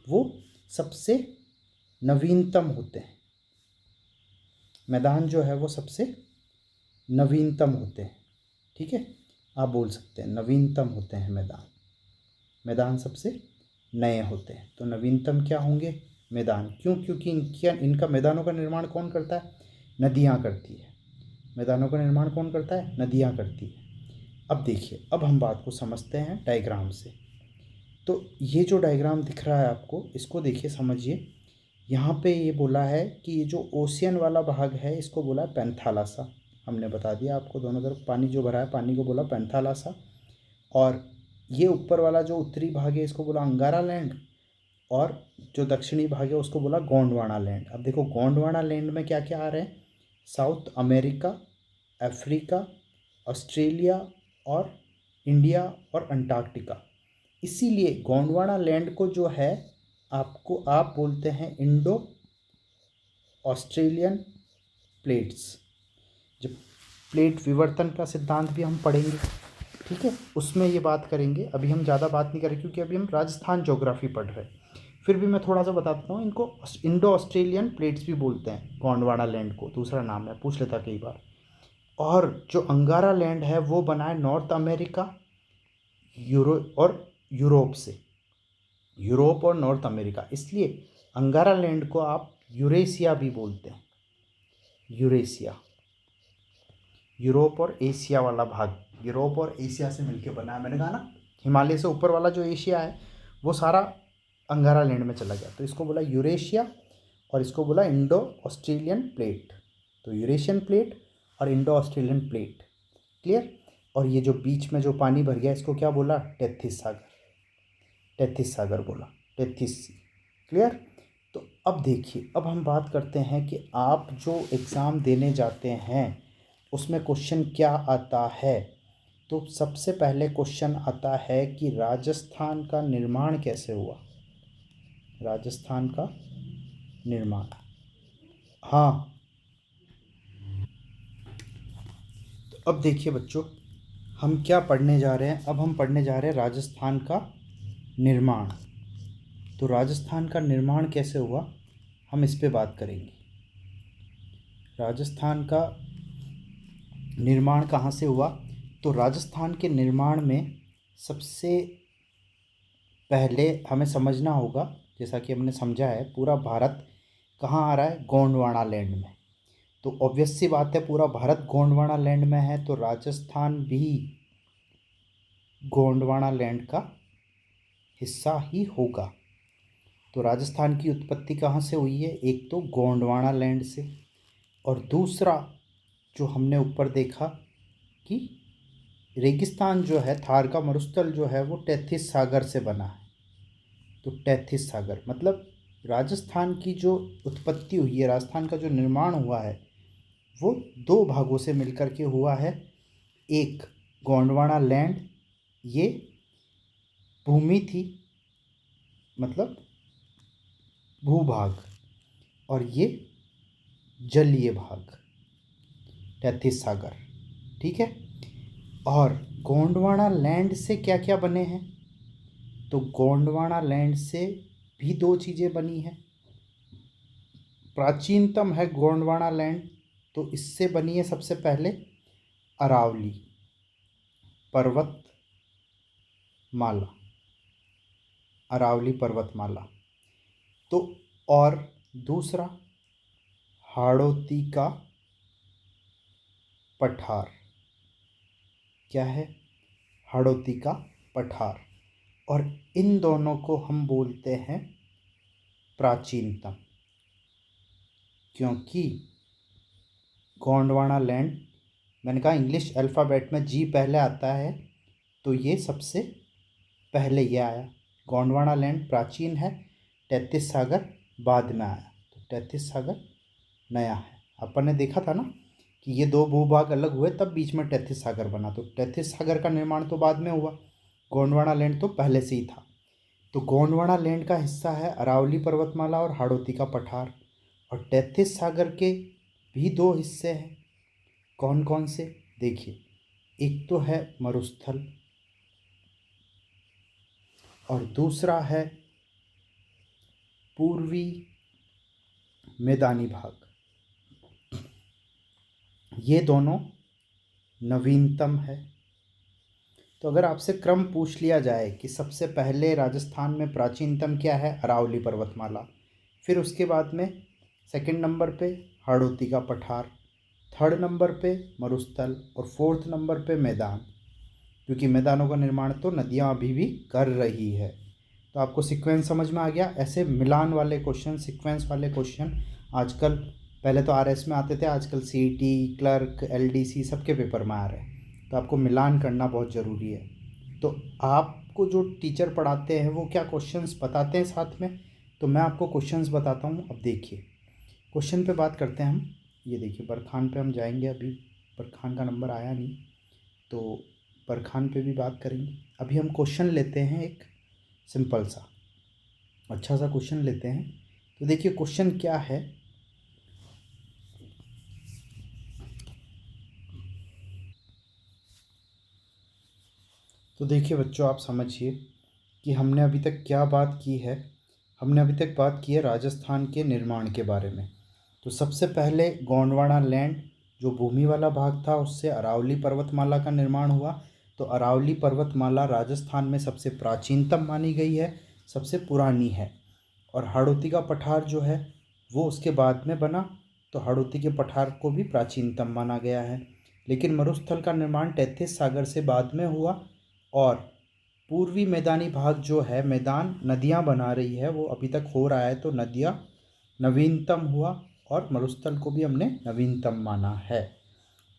वो सबसे नवीनतम होते हैं। मैदान जो है वो सबसे नवीनतम होते हैं। ठीक है, आप बोल सकते हैं नवीनतम होते हैं मैदान। मैदान सबसे नए होते हैं। तो नवीनतम क्या होंगे? मैदान। क्यों? क्योंकि इनका मैदानों का निर्माण कौन करता है? नदियाँ करती है। मैदानों का निर्माण कौन करता है? नदियाँ करती है। अब देखिए, अब हम बात को समझते हैं डायग्राम से। तो ये जो डायग्राम दिख रहा है आपको, इसको देखिए, समझिए। यहाँ पे ये बोला है कि ये जो ओशियन वाला भाग है इसको बोला है पैंथालासा। हमने बता दिया आपको, दोनों तरफ पानी जो भरा है पानी को बोला पैंथालासा। और ये ऊपर वाला जो उत्तरी भाग है इसको बोला अंगारा लैंड, और जो दक्षिणी भाग है उसको बोला गोंडवाना लैंड। अब देखो गोंडवाना लैंड में क्या क्या आ रहे हैं? साउथ अमेरिका, अफ्रीका, ऑस्ट्रेलिया और इंडिया और अंटार्कटिका। इसीलिए गोंडवाना लैंड को जो है आप बोलते हैं इंडो ऑस्ट्रेलियन प्लेट्स। जब प्लेट विवर्तन का सिद्धांत भी हम पढ़ेंगे, ठीक है, उसमें ये बात करेंगे। अभी हम ज़्यादा बात नहीं करें क्योंकि अभी हम राजस्थान ज्योग्राफी पढ़ रहे हैं। फिर भी मैं थोड़ा सा बता देता हूँ, इनको इंडो ऑस्ट्रेलियन प्लेट्स भी बोलते हैं। गोंडवाना लैंड को दूसरा नाम है, पूछ लेता कई बार। और जो अंगारा लैंड है वो बना है नॉर्थ अमेरिका यूरोप से। यूरोप और नॉर्थ अमेरिका, इसलिए अंगारा लैंड को आप यूरेशिया भी बोलते हैं। यूरेशिया, यूरोप और एशिया वाला भाग, यूरोप और एशिया से मिलकर बना है। मैंने कहा ना, हिमालय से ऊपर वाला जो एशिया है वो सारा अंगारा लैंड में चला गया, तो इसको बोला यूरेशिया और इसको बोला इंडो ऑस्ट्रेलियन प्लेट। तो यूरेशियन प्लेट और इंडो ऑस्ट्रेलियन प्लेट, क्लियर। और ये जो बीच में जो पानी भर गया इसको क्या बोला? टेथिस सागर। टेथिस सागर बोला, टेथिस सी, क्लियर। तो अब देखिए, अब हम बात करते हैं कि आप जो एग्ज़ाम देने जाते हैं उसमें क्वेश्चन क्या आता है। तो सबसे पहले क्वेश्चन आता है कि राजस्थान का निर्माण कैसे हुआ? राजस्थान का निर्माण, हाँ। तो अब देखिए बच्चों, हम क्या पढ़ने जा रहे हैं? अब हम पढ़ने जा रहे हैं राजस्थान का निर्माण। तो राजस्थान का निर्माण कैसे हुआ, हम इस पे बात करेंगे। राजस्थान का निर्माण कहाँ से हुआ? तो राजस्थान के निर्माण में सबसे पहले हमें समझना होगा, जैसा कि हमने समझा है, पूरा भारत कहाँ आ रहा है? गोंडवाना लैंड में। तो ऑब्वियस सी बात है, पूरा भारत गोंडवाना लैंड में है, तो राजस्थान भी गोंडवाना लैंड का हिस्सा ही होगा। तो राजस्थान की उत्पत्ति कहाँ से हुई है? एक तो गोंडवाना लैंड से, और दूसरा जो हमने ऊपर देखा कि रेगिस्तान जो है, थार का मरुस्थल जो है वो टेथिस सागर से बना है। तो टेथिस सागर मतलब राजस्थान की जो उत्पत्ति हुई है, राजस्थान का जो निर्माण हुआ है वो दो भागों से मिलकर के हुआ है। एक गोंडवाना लैंड, ये भूमि थी, मतलब भूभाग, और ये जलीय भाग, टेथिस सागर, ठीक है। और गोंडवाना लैंड से क्या क्या बने हैं? तो गोंडवाना लैंड से भी दो चीज़ें बनी हैं। प्राचीनतम है गोंडवाना लैंड, तो इससे बनी है सबसे पहले अरावली पर्वतमाला, अरावली पर्वतमाला। तो और दूसरा हाड़ौती का पठार, क्या है? हाड़ौती का पठार। और इन दोनों को हम बोलते हैं प्राचीनतम, क्योंकि गोंडवाना लैंड, मैंने कहा इंग्लिश अल्फ़ाबेट में जी पहले आता है, तो ये सबसे पहले ये आया। गोंडवाना लैंड प्राचीन है, 33 सागर बाद में आया, तो 33 सागर नया है। अपन ने देखा था ना कि ये दो भूभाग अलग हुए तब बीच में 33 सागर बना, तो 33 सागर का निर्माण तो बाद में हुआ, गोंडवाना लैंड तो पहले से ही था। तो गोंडवाना लैंड का हिस्सा है अरावली पर्वतमाला और हाड़ौती का पठार, और 33 सागर के भी दो हिस्से हैं। कौन कौन से, देखिए, एक तो है मरुस्थल और दूसरा है पूर्वी मैदानी भाग। ये दोनों नवीनतम है। तो अगर आपसे क्रम पूछ लिया जाए कि सबसे पहले राजस्थान में प्राचीनतम क्या है, अरावली पर्वतमाला, फिर उसके बाद में सेकंड नंबर पे हाड़ौती का पठार, थर्ड नंबर पे मरुस्थल और फोर्थ नंबर पे मैदान, क्योंकि मैदानों का निर्माण तो नदियाँ अभी भी कर रही है। तो आपको सीक्वेंस समझ में आ गया। ऐसे मिलान वाले क्वेश्चन, सीक्वेंस वाले क्वेश्चन आजकल, पहले तो आरएस में आते थे, आजकल सीईटी, क्लर्क, एलडीसी सबके पेपर में आ रहे हैं। तो आपको मिलान करना बहुत ज़रूरी है। तो आपको जो टीचर पढ़ाते हैं वो क्या क्वेश्चंस बताते हैं साथ में, तो मैं आपको क्वेश्चंस बताता हूँ। अब देखिए, क्वेश्चन पे बात करते हैं हम। ये देखिए, बरखान पे हम जाएंगे, अभी बरखान का नंबर आया नहीं, तो बरखान पे भी बात करेंगे। अभी हम क्वेश्चन लेते हैं, एक सिंपल सा अच्छा सा क्वेश्चन लेते हैं। तो देखिए क्वेश्चन क्या है, तो देखिए बच्चों, आप समझिए कि हमने अभी तक क्या बात की है। हमने अभी तक बात की है राजस्थान के निर्माण के बारे में। तो सबसे पहले गोंडवाना लैंड जो भूमि वाला भाग था, उससे अरावली पर्वतमाला का निर्माण हुआ। तो अरावली पर्वतमाला राजस्थान में सबसे प्राचीनतम मानी गई है, सबसे पुरानी है। और हाड़ौती का पठार जो है वो उसके बाद में बना, तो हाड़ौती के पठार को भी प्राचीनतम माना गया है। लेकिन मरुस्थल का निर्माण 33 सागर से बाद में हुआ, और पूर्वी मैदानी भाग जो है, मैदान नदियाँ बना रही है, वो अभी तक हो रहा है, तो नदियाँ नवीनतम हुआ, और मरुस्थल को भी हमने नवीनतम माना है।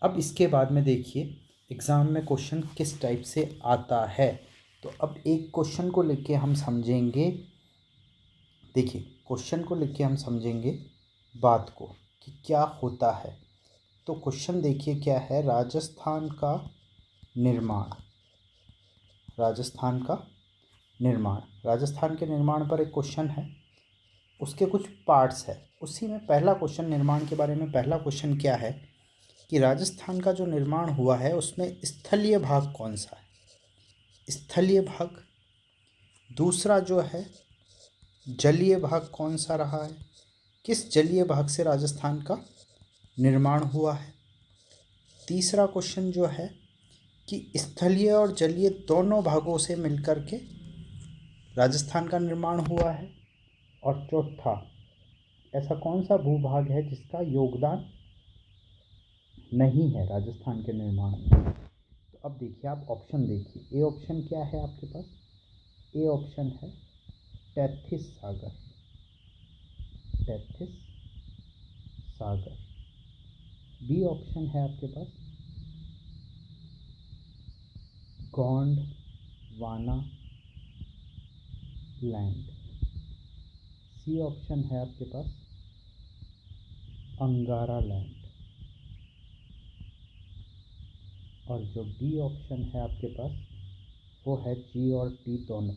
अब इसके बाद में देखिए एग्ज़ाम में क्वेश्चन किस टाइप से आता है। तो अब एक क्वेश्चन को लेके हम समझेंगे, देखिए क्वेश्चन को लेके हम समझेंगे बात को कि क्या होता है। तो क्वेश्चन देखिए क्या है, राजस्थान का निर्माण, राजस्थान का निर्माण, राजस्थान के निर्माण पर एक क्वेश्चन है, उसके कुछ पार्ट्स है। उसी में पहला क्वेश्चन निर्माण के बारे में, पहला क्वेश्चन क्या है कि राजस्थान का जो निर्माण हुआ है उसमें स्थलीय भाग कौन सा है, स्थलीय भाग। दूसरा जो है जलीय भाग कौन सा रहा है, किस जलीय भाग से राजस्थान का निर्माण हुआ है। तीसरा क्वेश्चन जो है कि स्थलीय और जलीय दोनों भागों से मिलकर के राजस्थान का निर्माण हुआ है। और चौथा, ऐसा कौन सा भूभाग है जिसका योगदान नहीं है राजस्थान के निर्माण में। तो अब देखिए, आप ऑप्शन देखिए, ए ऑप्शन क्या है आपके पास, ए ऑप्शन है 33 सागर, 33 सागर। बी ऑप्शन है आपके पास गोंडवाना लैंड। सी ऑप्शन है आपके पास अंगारा लैंड। और जो डी ऑप्शन है आपके पास वो है जी और टी दोनों।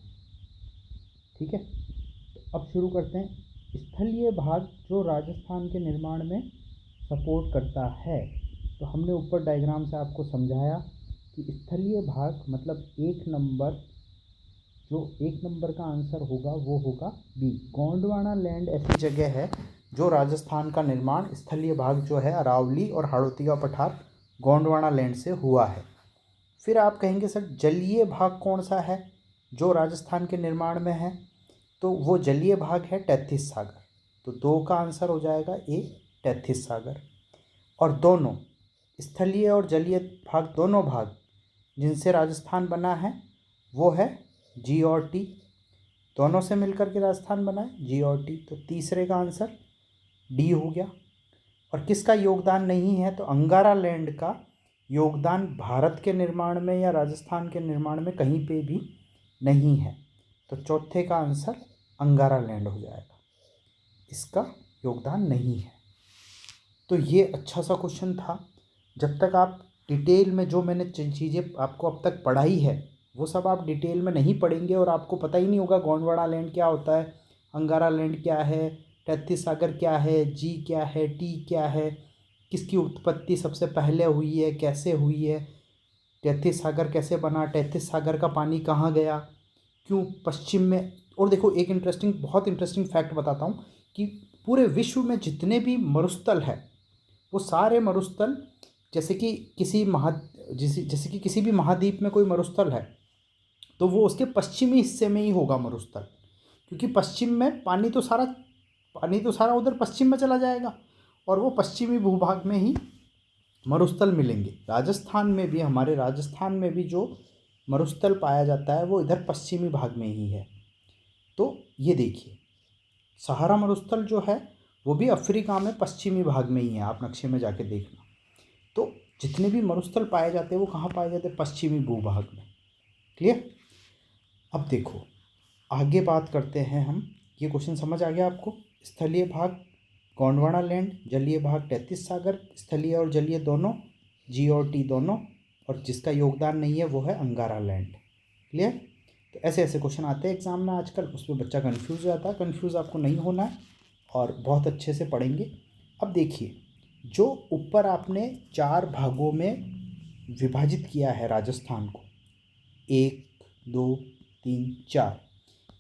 ठीक है, तो अब शुरू करते हैं। स्थलीय भाग जो राजस्थान के निर्माण में सपोर्ट करता है, तो हमने ऊपर डायग्राम से आपको समझाया कि स्थलीय भाग मतलब एक नंबर, जो एक नंबर का आंसर होगा वो होगा बी। गोंडवाना लैंड ऐसी जगह है जो राजस्थान का निर्माण स्थलीय भाग जो है अरावली और हाड़ौती का पठार गोंडवाना लैंड से हुआ है। फिर आप कहेंगे सर जलीय भाग कौन सा है जो राजस्थान के निर्माण में है, तो वो जलीय भाग है 33 सागर। तो दो का आंसर हो जाएगा ए, 33 सागर। और दोनों स्थलीय और जलीय भाग, दोनों भाग जिनसे राजस्थान बना है वो है जी और टी दोनों से मिलकर के राजस्थान बना है, जी और टी। तो तीसरे का आंसर डी हो गया। और किसका योगदान नहीं है, तो अंगारा लैंड का योगदान भारत के निर्माण में या राजस्थान के निर्माण में कहीं पे भी नहीं है। तो चौथे का आंसर अंगारा लैंड हो जाएगा, इसका योगदान नहीं है। तो ये अच्छा सा क्वेश्चन था। जब तक आप डिटेल में जो मैंने चीज़ें आपको अब तक पढ़ाई है वो सब आप डिटेल में नहीं पढ़ेंगे और आपको पता ही नहीं होगा गोंडवाना लैंड क्या होता है, अंगारा लैंड क्या है, तैतीस सागर क्या है, जी क्या है, टी क्या है, किसकी उत्पत्ति सबसे पहले हुई है, कैसे हुई है, तैतीस सागर कैसे बना, तैतीस सागर का पानी कहाँ गया, क्यों पश्चिम में। और देखो एक बहुत इंटरेस्टिंग फैक्ट बताता हूँ कि पूरे विश्व में जितने भी मरुस्थल है वो सारे मरुस्थल, जैसे कि जैसे कि किसी भी महाद्वीप में कोई मरुस्थल है तो वो उसके पश्चिमी हिस्से में ही होगा मरुस्थल, क्योंकि पश्चिम में पानी तो सारा उधर पश्चिम में चला जाएगा और वो पश्चिमी भूभाग में ही मरुस्थल मिलेंगे। राजस्थान में भी, हमारे राजस्थान में भी जो मरुस्थल पाया जाता है वो इधर पश्चिमी भाग में ही है। तो ये देखिए सहारा मरुस्थल जो है वो भी अफ्रीका में पश्चिमी भाग में ही है, आप नक्शे में जाके देखना। तो जितने भी मरुस्थल पाए जाते हैं वो कहाँ पाए जाते हैं, पश्चिमी भूभाग में। क्लियर। अब देखो आगे बात करते हैं हम। ये क्वेश्चन समझ आ गया आपको। स्थलीय भाग गोंडवाना लैंड, जलीय भाग तैतीस सागर, स्थलीय और जलीय दोनों, जी और टी दोनों, और जिसका योगदान नहीं है वो है अंगारा लैंड। क्लियर। तो ऐसे ऐसे क्वेश्चन आते हैं एग्जाम में आजकल, उसमें बच्चा कंफ्यूज हो जाता है। कंफ्यूज आपको नहीं होना है और बहुत अच्छे से पढ़ेंगे। अब देखिए जो ऊपर आपने 4 भागों में विभाजित किया है राजस्थान को, 1 2 3 4,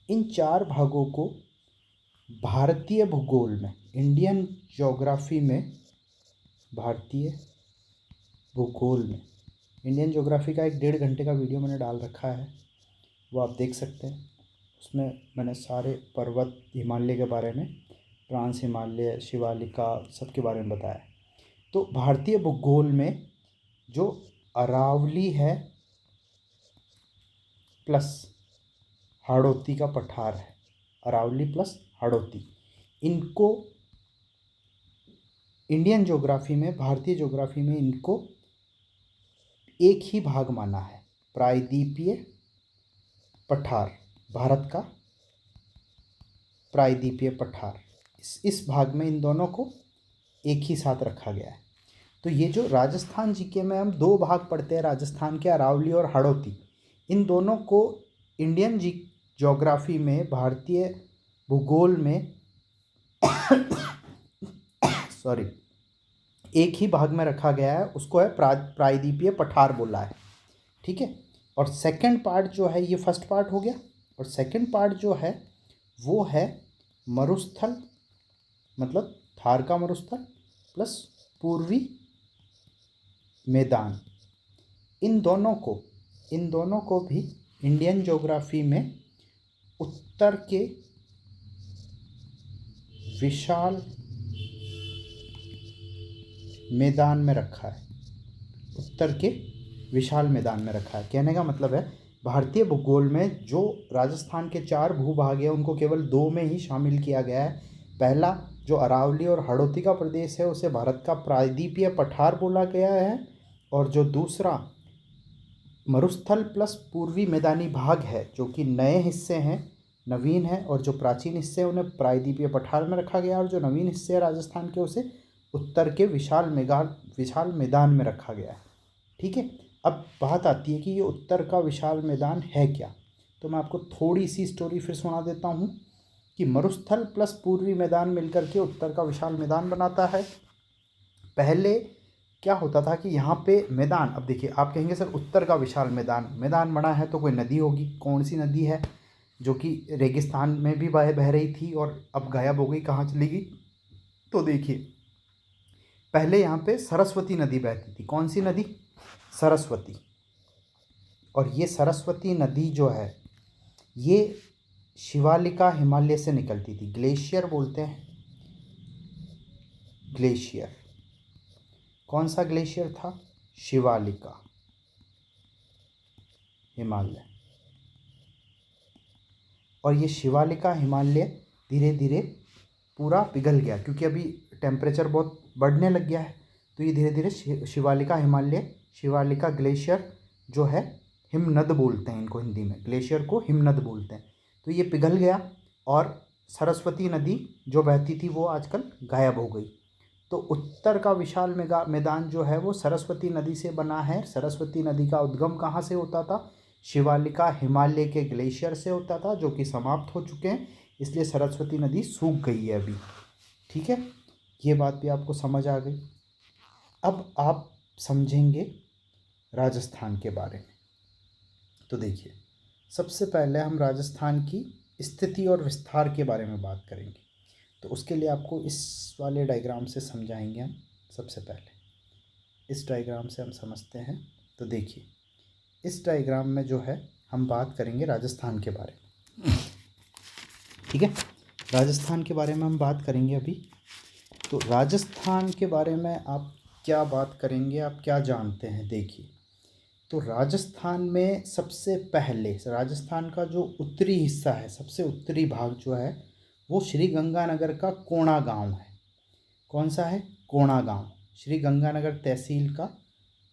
इन 4 भागों को भारतीय भूगोल में, इंडियन ज्योग्राफी में, भारतीय भूगोल में, इंडियन ज्योग्राफी का एक 1.5 घंटे का वीडियो मैंने डाल रखा है, वो आप देख सकते हैं। उसमें मैंने सारे पर्वत, हिमालय के बारे में, ट्रांस हिमालय, शिवालिका, सबके बारे में बताया। तो भारतीय भूगोल में जो अरावली है प्लस हाड़ौती का पठार है, अरावली प्लस हाड़ौती, इनको इंडियन ज्योग्राफी में, भारतीय ज्योग्राफी में इनको एक ही भाग माना है, प्रायद्वीपीय पठार, भारत का प्रायद्वीपीय पठार। इस भाग में इन दोनों को एक ही साथ रखा गया है। तो ये जो राजस्थान जीके में हम 2 भाग पढ़ते हैं राजस्थान के, अरावली और हाड़ौती, इन दोनों को इंडियन ज्योग्राफी में, भारतीय भूगोल में सॉरी, एक ही भाग में रखा गया है, उसको है प्रायद्वीपीय पठार बोला है। ठीक है। और सेकंड पार्ट जो है, ये फर्स्ट पार्ट हो गया, और सेकंड पार्ट जो है वो है मरुस्थल, मतलब थार का मरुस्थल प्लस पूर्वी मैदान। इन दोनों को भी इंडियन ज्योग्राफी में उत्तर के विशाल मैदान में रखा है, उत्तर के विशाल मैदान में रखा है। कहने का मतलब है भारतीय भूगोल में जो राजस्थान के 4 भूभाग हैं उनको केवल 2 में ही शामिल किया गया है। पहला जो अरावली और हाड़ौती का प्रदेश है उसे भारत का प्रायद्वीपीय पठार बोला गया है, और जो दूसरा मरुस्थल प्लस पूर्वी मैदानी भाग है जो कि नए हिस्से हैं, नवीन है, और जो प्राचीन हिस्से हैं उन्हें प्रायद्वीपीय पठार में रखा गया, और जो नवीन हिस्से हैं राजस्थान के उसे उत्तर के विशाल मैदान में रखा गया है। ठीक है। अब बात आती है कि ये उत्तर का विशाल मैदान है क्या। तो मैं आपको थोड़ी सी स्टोरी फिर सुना देता हूँ कि मरुस्थल प्लस पूर्वी मैदान मिलकर के उत्तर का विशाल मैदान बनाता है। पहले क्या होता था कि यहाँ पे मैदान, अब देखिए आप कहेंगे सर उत्तर का विशाल मैदान बना है तो कोई नदी होगी, कौन सी नदी है जो कि रेगिस्तान में भी बह रही थी और अब गायब हो गई, कहाँ चली गई। तो देखिए पहले यहाँ पे सरस्वती नदी बहती थी। कौन सी नदी, सरस्वती। और ये सरस्वती नदी जो है ये शिवालिका हिमालय से निकलती थी, ग्लेशियर बोलते हैं, ग्लेशियर। कौन सा ग्लेशियर था, शिवालिका हिमालय। और ये शिवालिका हिमालय धीरे धीरे पूरा पिघल गया, क्योंकि अभी टेम्परेचर बहुत बढ़ने लग गया है। तो ये धीरे धीरे शिवालिका हिमालय, शिवालिका ग्लेशियर जो है, हिमनद बोलते हैं इनको हिंदी में, ग्लेशियर को हिमनद बोलते हैं। तो ये पिघल गया और सरस्वती नदी जो बहती थी वो आजकल गायब हो गई। तो उत्तर का विशाल मैदान जो है वो सरस्वती नदी से बना है। सरस्वती नदी का उद्गम कहाँ से होता था? शिवालिका हिमालय के ग्लेशियर से होता था, जो कि समाप्त हो चुके हैं, इसलिए सरस्वती नदी सूख गई है अभी। ठीक है, ये बात भी आपको समझ आ गई। अब आप समझेंगे राजस्थान के बारे में। तो देखिए, सबसे पहले हम राजस्थान की स्थिति और विस्तार के बारे में बात करेंगे। तो उसके लिए आपको इस वाले डायग्राम से समझाएंगे हम। सबसे पहले इस डायग्राम से हम समझते हैं। तो देखिए, इस डायग्राम में जो है हम बात करेंगे राजस्थान के बारे में। ठीक है, राजस्थान के बारे में हम बात करेंगे अभी। तो राजस्थान के बारे में आप क्या बात करेंगे, आप क्या जानते हैं? देखिए, तो राजस्थान में सबसे पहले राजस्थान का जो उत्तरी हिस्सा है, सबसे उत्तरी भाग जो है वो श्री गंगानगर का कोणा गांव है। कौन सा है? कोणा गांव। श्री गंगानगर तहसील का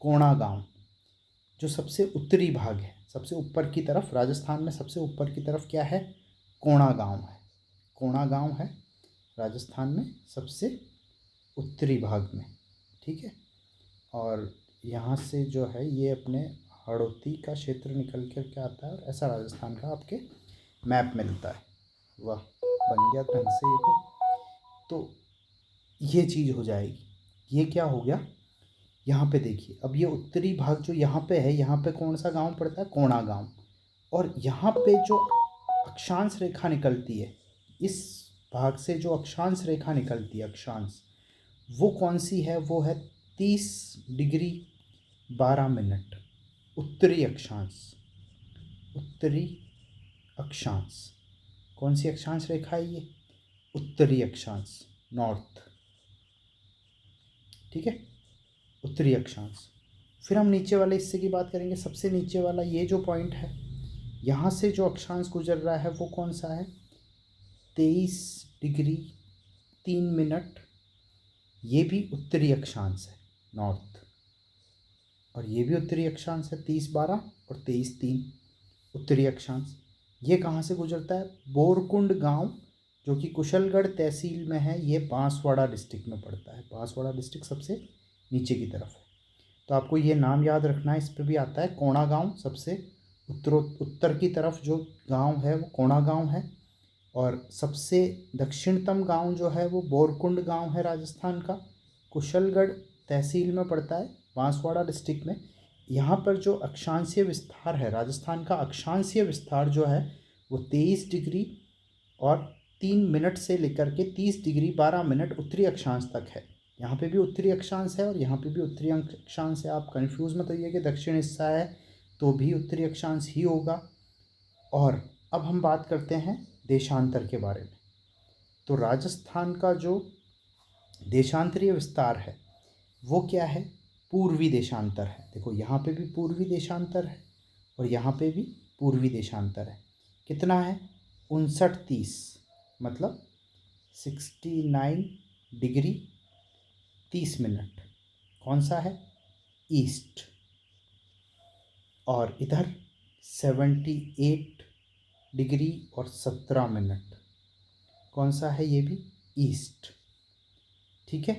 कोणा गांव जो सबसे उत्तरी भाग है, सबसे ऊपर की तरफ। राजस्थान में सबसे ऊपर की तरफ क्या है? कोणा गांव है। कोणा गांव है राजस्थान में सबसे उत्तरी भाग में। ठीक है, और यहाँ से जो है ये अपने हड़ौती का क्षेत्र निकल कर के आता है, और ऐसा राजस्थान का आपके मैप मिलता है। वाह, बन गया ढंग से ये तो ये चीज़ हो जाएगी। ये क्या हो गया? यहाँ पे देखिए, अब ये उत्तरी भाग जो यहाँ पे है, यहाँ पे कौन सा गांव पड़ता है? कोणा गांव। और यहाँ पे जो अक्षांश रेखा निकलती है, इस भाग से जो अक्षांश रेखा निकलती है, अक्षांश, वो कौन सी है? वो है 30 डिग्री 12 मिनट उत्तरी अक्षांश। उत्तरी अक्षांश कौन सी अक्षांश रेखा है? ये उत्तरी अक्षांश, नॉर्थ। ठीक है, उत्तरी अक्षांश। फिर हम नीचे वाले हिस्से की बात करेंगे। सबसे नीचे वाला ये जो पॉइंट है, यहाँ से जो अक्षांश गुजर रहा है वो कौन सा है? 23 डिग्री 3 मिनट। ये भी उत्तरी अक्षांश है, नॉर्थ। और ये भी उत्तरी अक्षांश है, 30-12 और 23-3 उत्तरी अक्षांश। ये कहाँ से गुजरता है? बोरकुंड गांव, जो कि कुशलगढ़ तहसील में है। ये बांसवाड़ा डिस्ट्रिक्ट में पड़ता है। बांसवाड़ा डिस्ट्रिक्ट सबसे नीचे की तरफ है। तो आपको ये नाम याद रखना है। इस पर भी आता है कोणा गांव। सबसे उत्तर की तरफ जो गांव है वो कोणा गांव है, और सबसे दक्षिणतम गांव जो है वो बोरकुंड गांव है राजस्थान का। कुशलगढ़ तहसील में पड़ता है, बांसवाड़ा डिस्ट्रिक्ट में। यहाँ पर जो अक्षांशीय विस्तार है, राजस्थान का अक्षांशीय विस्तार जो है वो 23 डिग्री और 3 मिनट से लेकर के 30 डिग्री 12 मिनट उत्तरी अक्षांश तक है। यहाँ पे भी उत्तरी अक्षांश है और यहाँ पे भी उत्तरी अक्षांश है। आप कंफ्यूज मत होइए कि दक्षिण हिस्सा है तो भी उत्तरी अक्षांश ही होगा। और अब हम बात करते हैं देशांतर के बारे में। तो राजस्थान का जो देशांतरीय विस्तार है वो क्या है? पूर्वी देशांतर है। देखो, यहाँ पे भी पूर्वी देशांतर है और यहाँ पे भी पूर्वी देशांतर है। कितना है? 59-30, मतलब 69 डिग्री 30 मिनट। कौन सा है? ईस्ट। और इधर 78 डिग्री और 17 मिनट। कौन सा है? ये भी ईस्ट। ठीक है,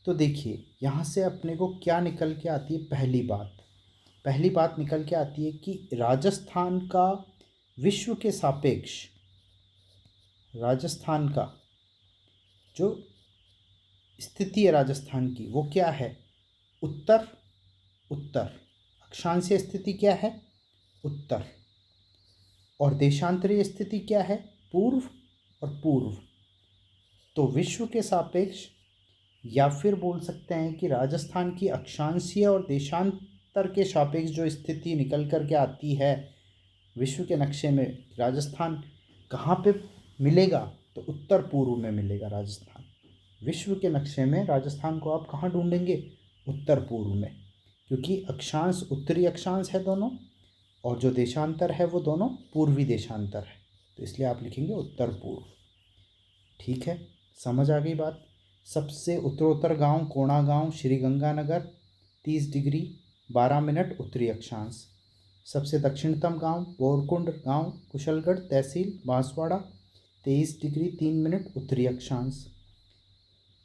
तो देखिए यहाँ से अपने को क्या निकल के आती है? पहली बात निकल के आती है कि राजस्थान का विश्व के सापेक्ष, राजस्थान का जो स्थिति है राजस्थान की वो क्या है? उत्तर। उत्तर अक्षांशीय स्थिति क्या है? उत्तर। और देशांतरीय स्थिति क्या है? पूर्व और पूर्व। तो विश्व के सापेक्ष, या फिर बोल सकते हैं कि राजस्थान की अक्षांशीय और देशांतर के सापेक्ष जो स्थिति निकल कर के आती है विश्व के नक्शे में, राजस्थान कहाँ पे मिलेगा? तो उत्तर पूर्व में मिलेगा राजस्थान। विश्व के नक्शे में राजस्थान को आप कहाँ ढूंढेंगे? उत्तर पूर्व में, क्योंकि अक्षांश उत्तरी अक्षांश है दोनों, और जो देशांतर है वो दोनों पूर्वी देशांतर है। तो इसलिए आप लिखेंगे उत्तर पूर्व। ठीक है, समझ आ गई बात। सबसे उत्तरोत्तर गांव कोणा गांव श्रीगंगानगर 30 डिग्री 12 मिनट उत्तरी अक्षांश। सबसे दक्षिणतम गांव बोरकुंड गांव कुशलगढ़ तहसील बांसवाड़ा 23 डिग्री 3 मिनट उत्तरी अक्षांश।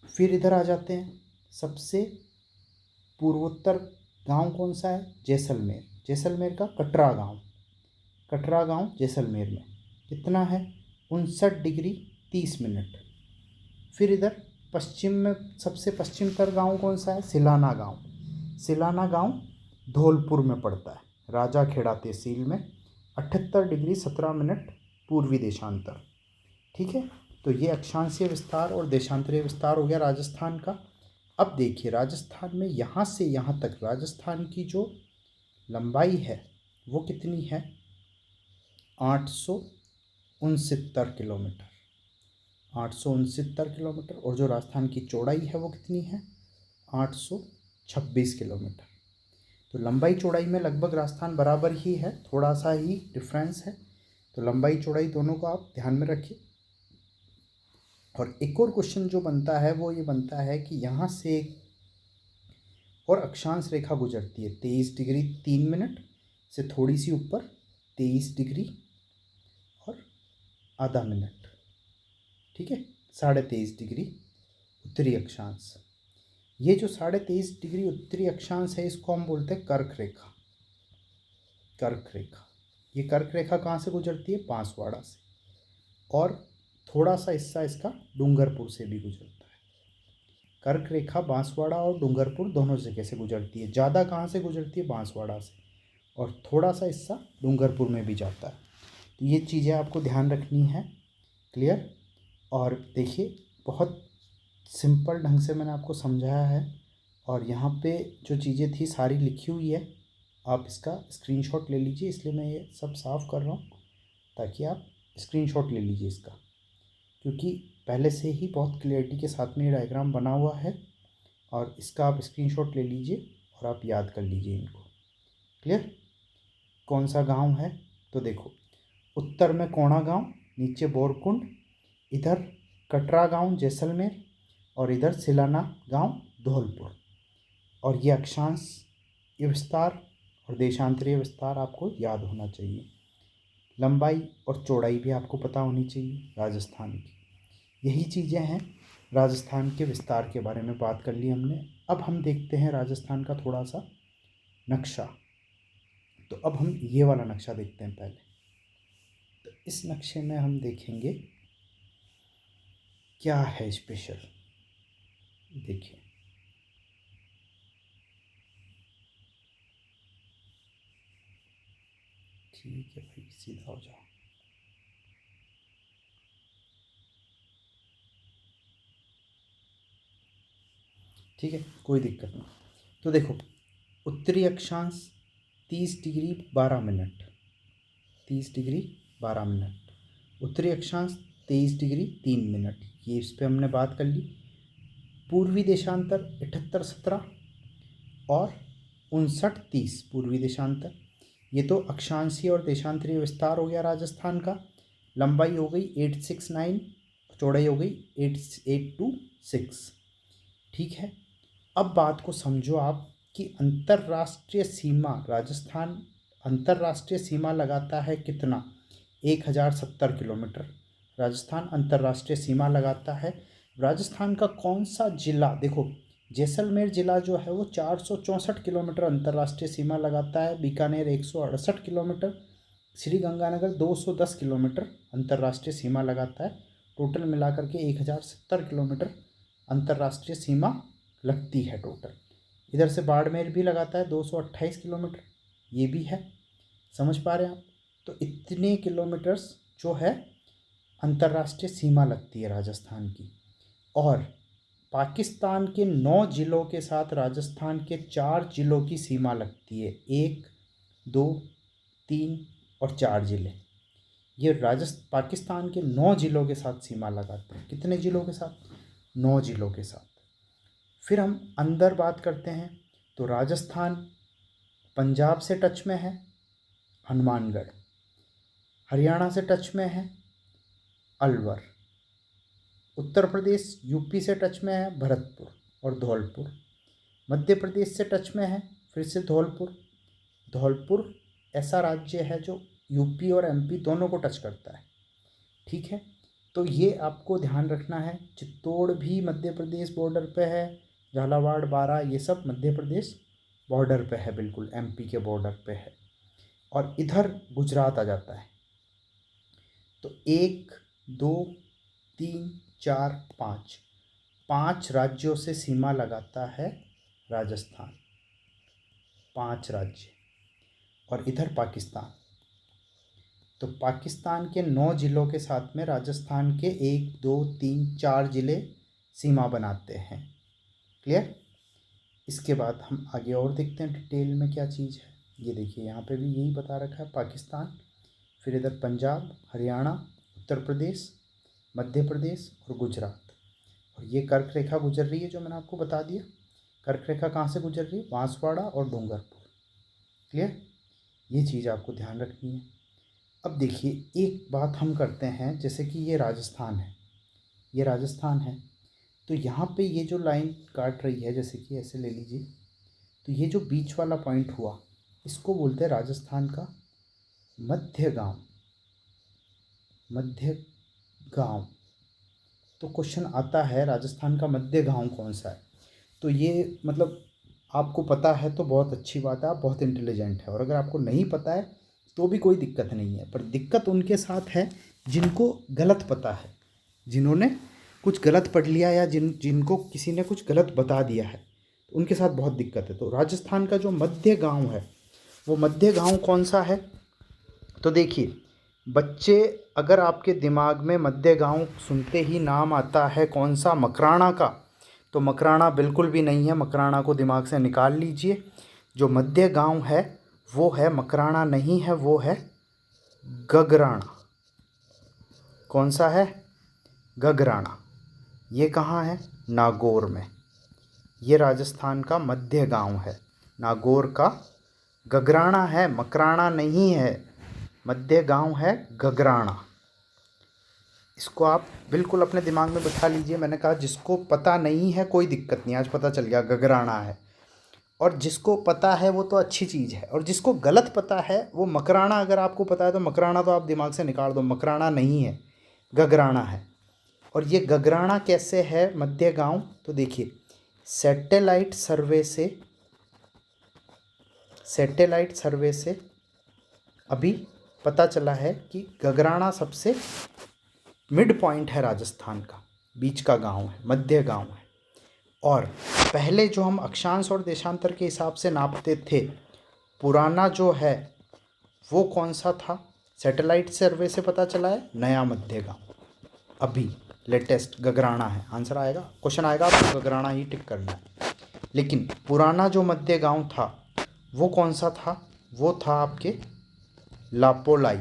फिर इधर आ जाते हैं, सबसे पूर्वोत्तर गांव कौन सा है? जैसलमेर। जैसलमेर का कटरा गांव जैसलमेर में कितना है? 59 डिग्री 30 मिनट। फिर इधर पश्चिम में सबसे पश्चिमतर गांव कौन सा है? सिलाना गांव धौलपुर में पड़ता है, राजाखेड़ा तहसील में 78 डिग्री 17 मिनट पूर्वी देशांतर। ठीक है, तो ये अक्षांशीय विस्तार और देशांतरीय विस्तार हो गया राजस्थान का। अब देखिए राजस्थान में यहाँ से यहाँ तक राजस्थान की जो लंबाई है वो कितनी है? 869 किलोमीटर। 869 किलोमीटर। और जो राजस्थान की चौड़ाई है वो कितनी है? 826 किलोमीटर। तो लंबाई चौड़ाई में लगभग राजस्थान बराबर ही है, थोड़ा सा ही डिफरेंस है। तो लंबाई चौड़ाई दोनों को आप ध्यान में रखिए। और एक और क्वेश्चन जो बनता है वो ये बनता है कि यहाँ से और अक्षांश रेखा गुजरती है 23 डिग्री 3 मिनट से थोड़ी सी ऊपर 23 डिग्री और आधा मिनट। ठीक है, 23.5 डिग्री उत्तरी अक्षांश। ये जो 23.5 डिग्री उत्तरी अक्षांश है इसको हम बोलते हैं कर्क रेखा। ये कर्क रेखा कहाँ से गुजरती है? बांसवाड़ा से। और थोड़ा सा हिस्सा इसका डूंगरपुर से भी गुजरता है। कर्क रेखा बांसवाड़ा और डूंगरपुर दोनों जगह से गुजरती है। ज़्यादा कहाँ से गुजरती है? बांसवाड़ा से। और थोड़ा सा हिस्सा डूंगरपुर में भी जाता है। तो ये चीज़ें आपको ध्यान रखनी है। क्लियर? और देखिए बहुत सिंपल ढंग से मैंने आपको समझाया है और यहाँ पे जो चीज़ें थी सारी लिखी हुई है। आप इसका स्क्रीनशॉट ले लीजिए, इसलिए मैं ये सब साफ़ कर रहा हूँ ताकि आप स्क्रीनशॉट ले लीजिए इसका, क्योंकि पहले से ही बहुत क्लियरिटी के साथ में ये डायग्राम बना हुआ है। और इसका आप स्क्रीनशॉट ले लीजिए और आप याद कर लीजिए इनको। क्लियर? कौन सा गांव है? तो देखो उत्तर में कोणा गांव, नीचे बोरकुंड, इधर कटरा गांव जैसलमेर और इधर सिलाना गांव धौलपुर। और ये अक्षांश ये विस्तार और देशांतरीय विस्तार आपको याद होना चाहिए। लंबाई और चौड़ाई भी आपको पता होनी चाहिए राजस्थान की। यही चीज़ें हैं राजस्थान के विस्तार के बारे में बात कर ली हमने। अब हम देखते हैं राजस्थान का थोड़ा सा नक्शा। तो अब हम ये वाला नक्शा देखते हैं पहले। तो इस नक्शे में हम देखेंगे क्या है स्पेशल। देखिए ठीक है भाई, सीधा हो जाओ। ठीक है, कोई दिक्कत नहीं। तो देखो उत्तरी अक्षांश 30 डिग्री 12 मिनट, 30 डिग्री 12 मिनट। उत्तरी अक्षांश 23 डिग्री 3 मिनट, ये इस पर हमने बात कर ली। पूर्वी देशांतर 78 17 और 59 30 पूर्वी देशांतर। ये तो अक्षांशीय और देशांतरीय विस्तार हो गया राजस्थान का। लंबाई हो गई 869, चौड़ाई हो गई 826। ठीक है, अब बात को समझो आप कि अंतर्राष्ट्रीय सीमा राजस्थान अंतर्राष्ट्रीय सीमा लगाता है कितना? 1070 किलोमीटर राजस्थान अंतर्राष्ट्रीय सीमा लगाता है। राजस्थान का कौन सा जिला? देखो जैसलमेर जिला जो है वो 464 किलोमीटर अंतर्राष्ट्रीय सीमा लगाता है। बीकानेर 168 किलोमीटर, श्रीगंगानगर 210 किलोमीटर अंतर्राष्ट्रीय सीमा लगाता है। टोटल मिलाकर के 1070 किलोमीटर अंतर्राष्ट्रीय सीमा लगती है टोटल। इधर से बाड़मेर भी लगाता है 228 किलोमीटर, ये भी है। समझ पा रहे हैं आप? तो इतने किलोमीटर्स जो है अंतर्राष्ट्रीय सीमा लगती है राजस्थान की। और पाकिस्तान के 9 ज़िलों के साथ राजस्थान के 4 ज़िलों की सीमा लगती है। 1 2 3 और 4 ज़िले ये पाकिस्तान के 9 ज़िलों के साथ सीमा लगाते हैं। कितने ज़िलों के साथ? 9 ज़िलों के साथ। फिर हम अंदर बात करते हैं तो राजस्थान पंजाब से टच में है, हनुमानगढ़। हरियाणा से टच में है अलवर। उत्तर प्रदेश यूपी से टच में है, भरतपुर और धौलपुर। मध्य प्रदेश से टच में है, फिर से धौलपुर। धौलपुर ऐसा राज्य है जो यूपी और एमपी दोनों को टच करता है, ठीक है। तो ये आपको ध्यान रखना है। चित्तौड़ भी मध्य प्रदेश बॉर्डर पे है, झालावाड़, बारा, ये सब मध्य प्रदेश बॉर्डर पे है, बिल्कुल एमपी के बॉर्डर पे है। और इधर गुजरात आ जाता है। तो 1 2 3 4 5 5 राज्यों से सीमा लगाता है राजस्थान, 5 राज्य। और इधर पाकिस्तान। तो पाकिस्तान के 9 ज़िलों के साथ में राजस्थान के 1 2 3 4 ज़िले सीमा बनाते हैं। क्लियर। इसके बाद हम आगे और देखते हैं डिटेल में क्या चीज़ है। ये देखिए यहाँ पे भी यही बता रखा है, पाकिस्तान, फिर इधर पंजाब, हरियाणा, उत्तर प्रदेश, मध्य प्रदेश और गुजरात। और ये कर्क रेखा गुजर रही है जो मैंने आपको बता दिया। कर्क रेखा कहाँ से गुजर रही है? बांसवाड़ा और डूंगरपुर। क्लियर। ये चीज़ आपको ध्यान रखनी है। अब देखिए एक बात हम करते हैं, जैसे कि ये राजस्थान है, ये राजस्थान है। तो यहाँ पे ये जो लाइन काट रही है, जैसे कि ऐसे ले लीजिए, तो ये जो बीच वाला पॉइंट हुआ, इसको बोलते हैं राजस्थान का मध्य गांव। मध्य गांव। तो क्वेश्चन आता है राजस्थान का मध्य गांव कौन सा है? तो ये मतलब आपको पता है तो बहुत अच्छी बात है, आप बहुत इंटेलिजेंट है। और अगर आपको नहीं पता है तो भी कोई दिक्कत नहीं है, पर दिक्कत उनके साथ है जिनको गलत पता है, जिन्होंने कुछ गलत पढ़ लिया या जिनको किसी ने कुछ गलत बता दिया है, तो उनके साथ बहुत दिक्कत है। तो राजस्थान का जो मध्य गांव है, वो मध्य गांव कौन सा है? तो देखिए बच्चे, अगर आपके दिमाग में मध्य गांव सुनते ही नाम आता है कौन सा? मकराना का। तो मकराना बिल्कुल भी नहीं है, मकराना को दिमाग से निकाल लीजिए। जो मध्य गांव है वो है, मकराना नहीं है, वो है गगराना। कौन सा है? गगराना। ये कहाँ है? नागौर में। ये राजस्थान का मध्य गांव है, नागौर का गगराना है, मकराना नहीं है। मध्य गांव है गगराना। इसको आप बिल्कुल अपने दिमाग में बिठा लीजिए। मैंने कहा जिसको पता नहीं है कोई दिक्कत नहीं, आज पता चल गया गगराना है। और जिसको पता है वो तो अच्छी चीज़ है, और जिसको गलत पता है वो मकराना। अगर आपको पता है तो मकराना तो आप दिमाग से निकाल दो, मकराना नहीं है, गगराना है। और ये गगराना कैसे है मध्य गांव? तो देखिए सैटेलाइट सर्वे से अभी पता चला है कि गगराना सबसे मिड पॉइंट है राजस्थान का, बीच का गांव है, मध्य गांव है। और पहले जो हम अक्षांश और देशांतर के हिसाब से नापते थे, पुराना जो है वो कौन सा था? सैटेलाइट सर्वे से पता चला है नया मध्य गांव, अभी लेटेस्ट गगराना है। आंसर आएगा, क्वेश्चन आएगा, आपको गगराना ही टिक करना है। लेकिन पुराना जो मध्य गांव था वो कौन सा था? वो था आपके लापोलाई।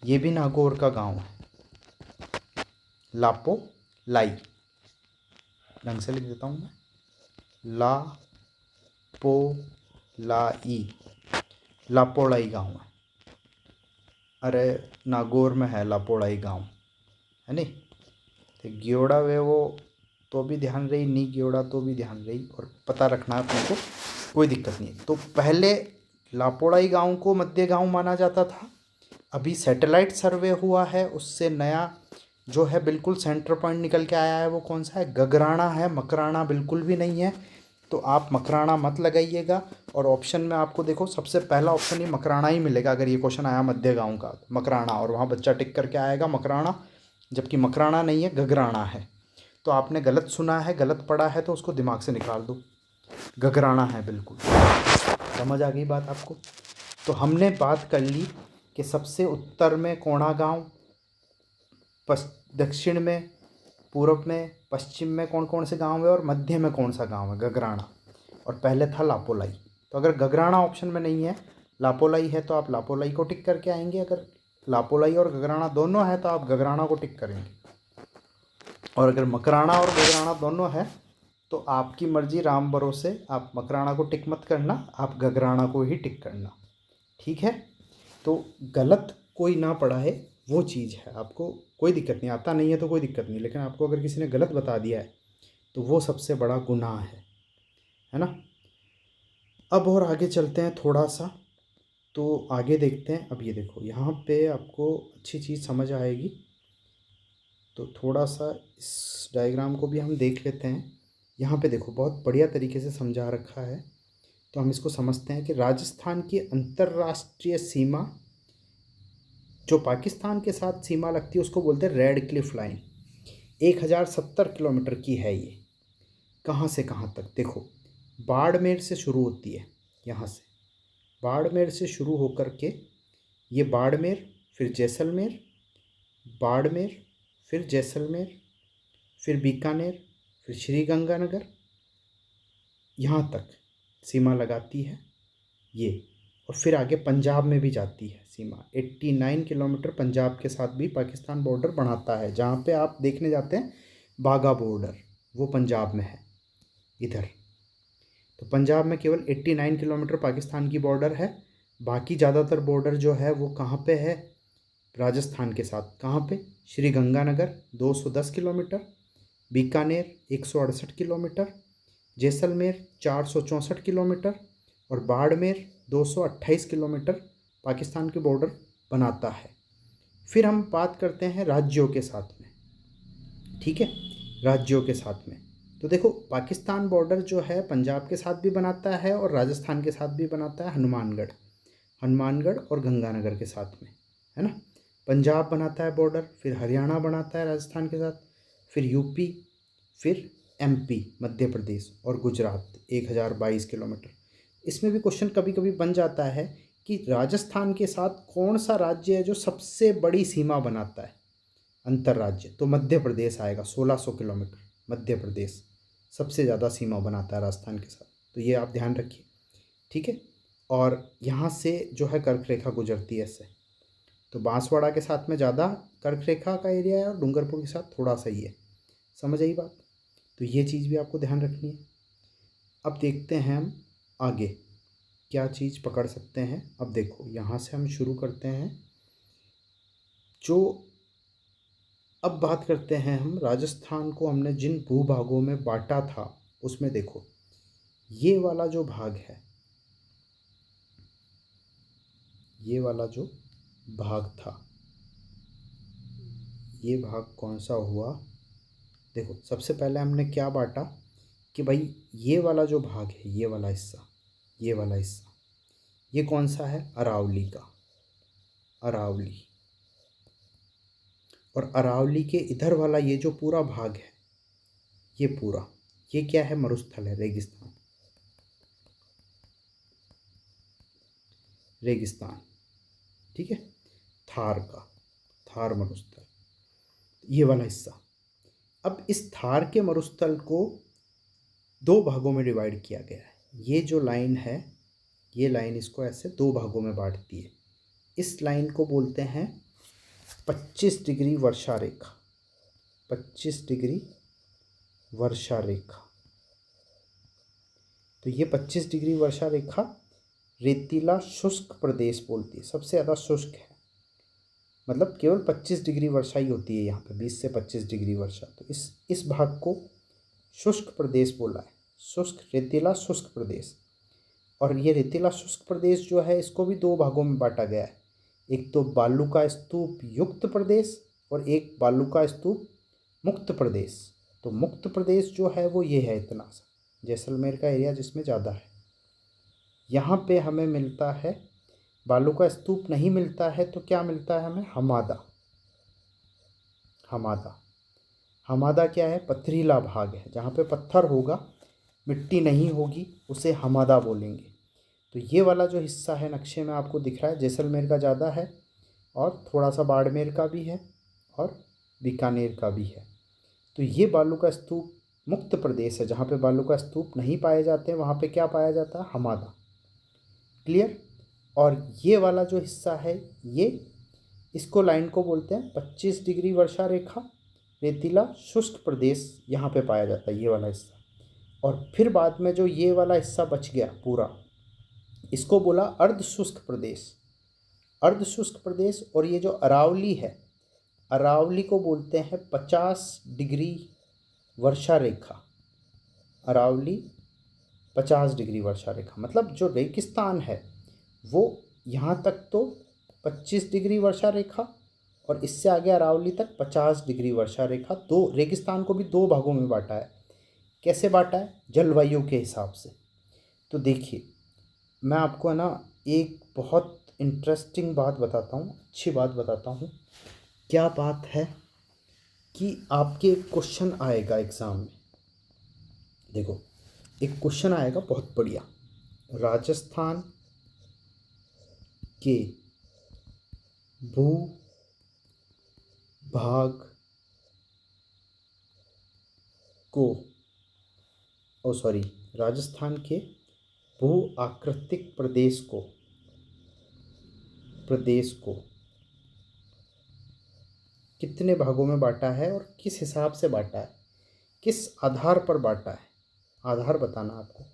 ये भी नागौर का गांव है, लापोलाई। ढंग से लिख देता हूँ मैं, लापोलाई, लापोलाई गांव है। अरे नागौर में है लापोलाई गांव, है नहीं? तो ग्योड़ा वे वो तो भी ध्यान रही, नी ग्योड़ा तो भी ध्यान रही, और पता रखना अपने को, कोई दिक्कत नहीं है। तो पहले लापोड़ाई गांव को मध्य गांव माना जाता था, अभी सैटेलाइट सर्वे हुआ है, उससे नया जो है बिल्कुल सेंटर पॉइंट निकल के आया है, वो कौन सा है? गगराना है, मकराना बिल्कुल भी नहीं है। तो आप मकराना मत लगाइएगा। और ऑप्शन में आपको देखो सबसे पहला ऑप्शन ही मकराना ही मिलेगा। अगर ये क्वेश्चन आया मध्य गांव का, मकराना, और वहाँ बच्चा टिक करके आएगा मकराना, जबकि मकराना नहीं है, गगराना है। तो आपने गलत सुना है, गलत पढ़ा है, तो उसको दिमाग से निकाल दो, गगराना है बिल्कुल। समझ आ गई बात आपको? तो हमने बात कर ली कि सबसे उत्तर में कोणा गांव, दक्षिण में, पूर्व में, पश्चिम में कौन कौन से गांव है, और मध्य में कौन सा गांव है? गगराना। और पहले था लापोलाई। तो अगर गगराना ऑप्शन में नहीं है, लापोलाई है, तो आप लापोलाई को टिक करके आएंगे। अगर लापोलाई और गगराना दोनों है तो आप गगराना को टिक करेंगे। और अगर मकराना और गगराना दोनों है तो आपकी मर्जी, राम भरोसे, आप मकराना को टिक मत करना, आप गगराना को ही टिक करना, ठीक है? तो गलत कोई ना पढ़ा है, वो चीज़ है। आपको कोई दिक्कत नहीं, आता नहीं है तो कोई दिक्कत नहीं, लेकिन आपको अगर किसी ने गलत बता दिया है तो वो सबसे बड़ा गुनाह है ना। अब और आगे चलते हैं थोड़ा सा, तो आगे देखते हैं। अब ये देखो, यहाँ पे आपको अच्छी चीज़ समझ आएगी। तो थोड़ा सा इस डायग्राम को भी हम देख लेते हैं। यहाँ पे देखो, बहुत बढ़िया तरीके से समझा रखा है। तो हम इसको समझते हैं कि राजस्थान की अंतर्राष्ट्रीय सीमा, जो पाकिस्तान के साथ सीमा लगती है, उसको बोलते हैं रेड क्लिफ लाइन। 1070 किलोमीटर की है ये। कहाँ से कहाँ तक देखो, बाड़मेर से शुरू होती है। यहाँ से बाड़मेर से शुरू होकर के ये बाड़मेर, फिर जैसलमेर, बाड़मेर, फिर जैसलमेर, फिर बीकानेर, फिर श्रीगंगानगर, यहाँ तक सीमा लगाती है ये। और फिर आगे पंजाब में भी जाती है सीमा। 89 किलोमीटर पंजाब के साथ भी पाकिस्तान बॉर्डर बनाता है। जहाँ पे आप देखने जाते हैं बाघा बॉर्डर, वो पंजाब में है इधर। तो पंजाब में केवल 89 किलोमीटर पाकिस्तान की बॉर्डर है। बाकी ज़्यादातर बॉर्डर जो है वो कहाँ पे है, राजस्थान के साथ। कहाँ पे, Sriganganagar 210 kilometre, Bikaner 168 kilometre, Jaisalmer 464 kilometre और बाड़मेर 228 किलोमीटर पाकिस्तान के बॉर्डर बनाता है। फिर हम बात करते हैं राज्यों के साथ में, ठीक है, राज्यों के साथ में। तो देखो, पाकिस्तान बॉर्डर जो है पंजाब के साथ भी बनाता है और राजस्थान के साथ भी बनाता है। हनुमानगढ़ और गंगानगर के साथ में, है ना। पंजाब बनाता है बॉर्डर, फिर हरियाणा बनाता है राजस्थान के साथ, फिर यूपी, फिर एमपी मध्य प्रदेश और गुजरात 1022 किलोमीटर। इसमें भी क्वेश्चन कभी कभी बन जाता है कि राजस्थान के साथ कौन सा राज्य है जो सबसे बड़ी सीमा बनाता है अंतर्राज्य। तो मध्य प्रदेश आएगा, 1600 किलोमीटर। मध्य प्रदेश सबसे ज़्यादा सीमा बनाता है राजस्थान के साथ, तो ये आप ध्यान रखिए, ठीक है। और यहाँ से जो है कर्क रेखा गुजरती है इससे। तो बांसवाड़ा के साथ में ज़्यादा कर्क रेखा का एरिया है और डूंगरपुर के साथ थोड़ा सा ही है। समझ आई बात। तो ये चीज़ भी आपको ध्यान रखनी है। अब देखते हैं हम आगे क्या चीज़ पकड़ सकते हैं। अब देखो, यहाँ से हम शुरू करते हैं। जो अब बात करते हैं हम राजस्थान को हमने जिन भूभागों में बांटा था, उसमें देखो ये वाला जो भाग है, ये वाला जो भाग था, ये भाग कौन सा हुआ। देखो, सबसे पहले हमने क्या बांटा कि भाई ये वाला जो भाग है, ये वाला हिस्सा, ये वाला हिस्सा, ये कौन सा है, अरावली का, अरावली। और अरावली के इधर वाला ये जो पूरा भाग है, ये पूरा, ये क्या है, मरुस्थल है, रेगिस्तान, रेगिस्तान, ठीक है, थार का, थार मरुस्थल, ये वाला हिस्सा। अब इस थार के मरुस्थल को दो भागों में डिवाइड किया गया है। ये जो लाइन है, ये लाइन इसको ऐसे दो भागों में बांटती है। इस लाइन को बोलते हैं 25 डिग्री वर्षा रेखा, 25 डिग्री वर्षा रेखा। तो ये 25 डिग्री वर्षा रेखा रेतीला शुष्क प्रदेश बोलती है, सबसे ज़्यादा शुष्क है। मतलब केवल 25 डिग्री वर्षा ही होती है यहाँ पे, 20 से 25 डिग्री वर्षा। तो इस भाग को शुष्क प्रदेश बोला है, शुष्क, रेतीला शुष्क प्रदेश। और ये रेतीला शुष्क प्रदेश जो है, इसको भी दो भागों में बांटा गया है। एक तो बालू का स्तूप युक्त प्रदेश और एक बालू का स्तूप मुक्त प्रदेश। तो मुक्त प्रदेश जो है वो ये है, इतना सा जैसलमेर का एरिया जिसमें ज़्यादा है। यहाँ पे हमें मिलता है, बालू का स्तूप नहीं मिलता है तो क्या मिलता है हमें, हमादा। हमादा, हमादा क्या है, पथरीला भाग है, जहाँ पे पत्थर होगा, मिट्टी नहीं होगी, उसे हमादा बोलेंगे। तो ये वाला जो हिस्सा है नक्शे में आपको दिख रहा है, जैसलमेर का ज़्यादा है और थोड़ा सा बाड़मेर का भी है और बीकानेर का भी है। तो ये बालू का स्तूप मुक्त प्रदेश है, जहाँ पे बालू का स्तूप नहीं पाए जाते, वहाँ पे क्या पाया जाता है, हमादा। क्लियर। और ये वाला जो हिस्सा है, ये, इसको लाइन को बोलते हैं 25 डिग्री वर्षा रेखा, रेतीला शुष्क प्रदेश, यहाँ पे पाया जाता है ये वाला हिस्सा। और फिर बाद में जो ये वाला हिस्सा बच गया पूरा, इसको बोला अर्ध शुष्क प्रदेश, अर्ध शुष्क प्रदेश। और ये जो अरावली है, अरावली को बोलते हैं 50 डिग्री वर्षा रेखा। अरावली 50 डिग्री वर्षा रेखा, मतलब जो रेगिस्तान है वो यहाँ तक तो 25 डिग्री वर्षा रेखा, और इससे आगे अरावली तक 50 डिग्री वर्षा रेखा। दो रेगिस्तान को भी दो भागों में बांटा है। कैसे बांटा है? जलवायु के हिसाब से। तो देखिए, मैं आपको है ना एक बहुत इंटरेस्टिंग बात बताता हूँ, अच्छी बात बताता हूँ। क्या बात है कि आपके एक क्वेश्चन आएगा एग्ज़ाम में। देखो, एक क्वेश्चन आएगा बहुत बढ़िया। राजस्थान के भू भाग को राजस्थान के भू आकृतिक प्रदेश को कितने भागों में बांटा है और किस हिसाब से बांटा है, किस आधार पर बांटा है? आधार बताना आपको।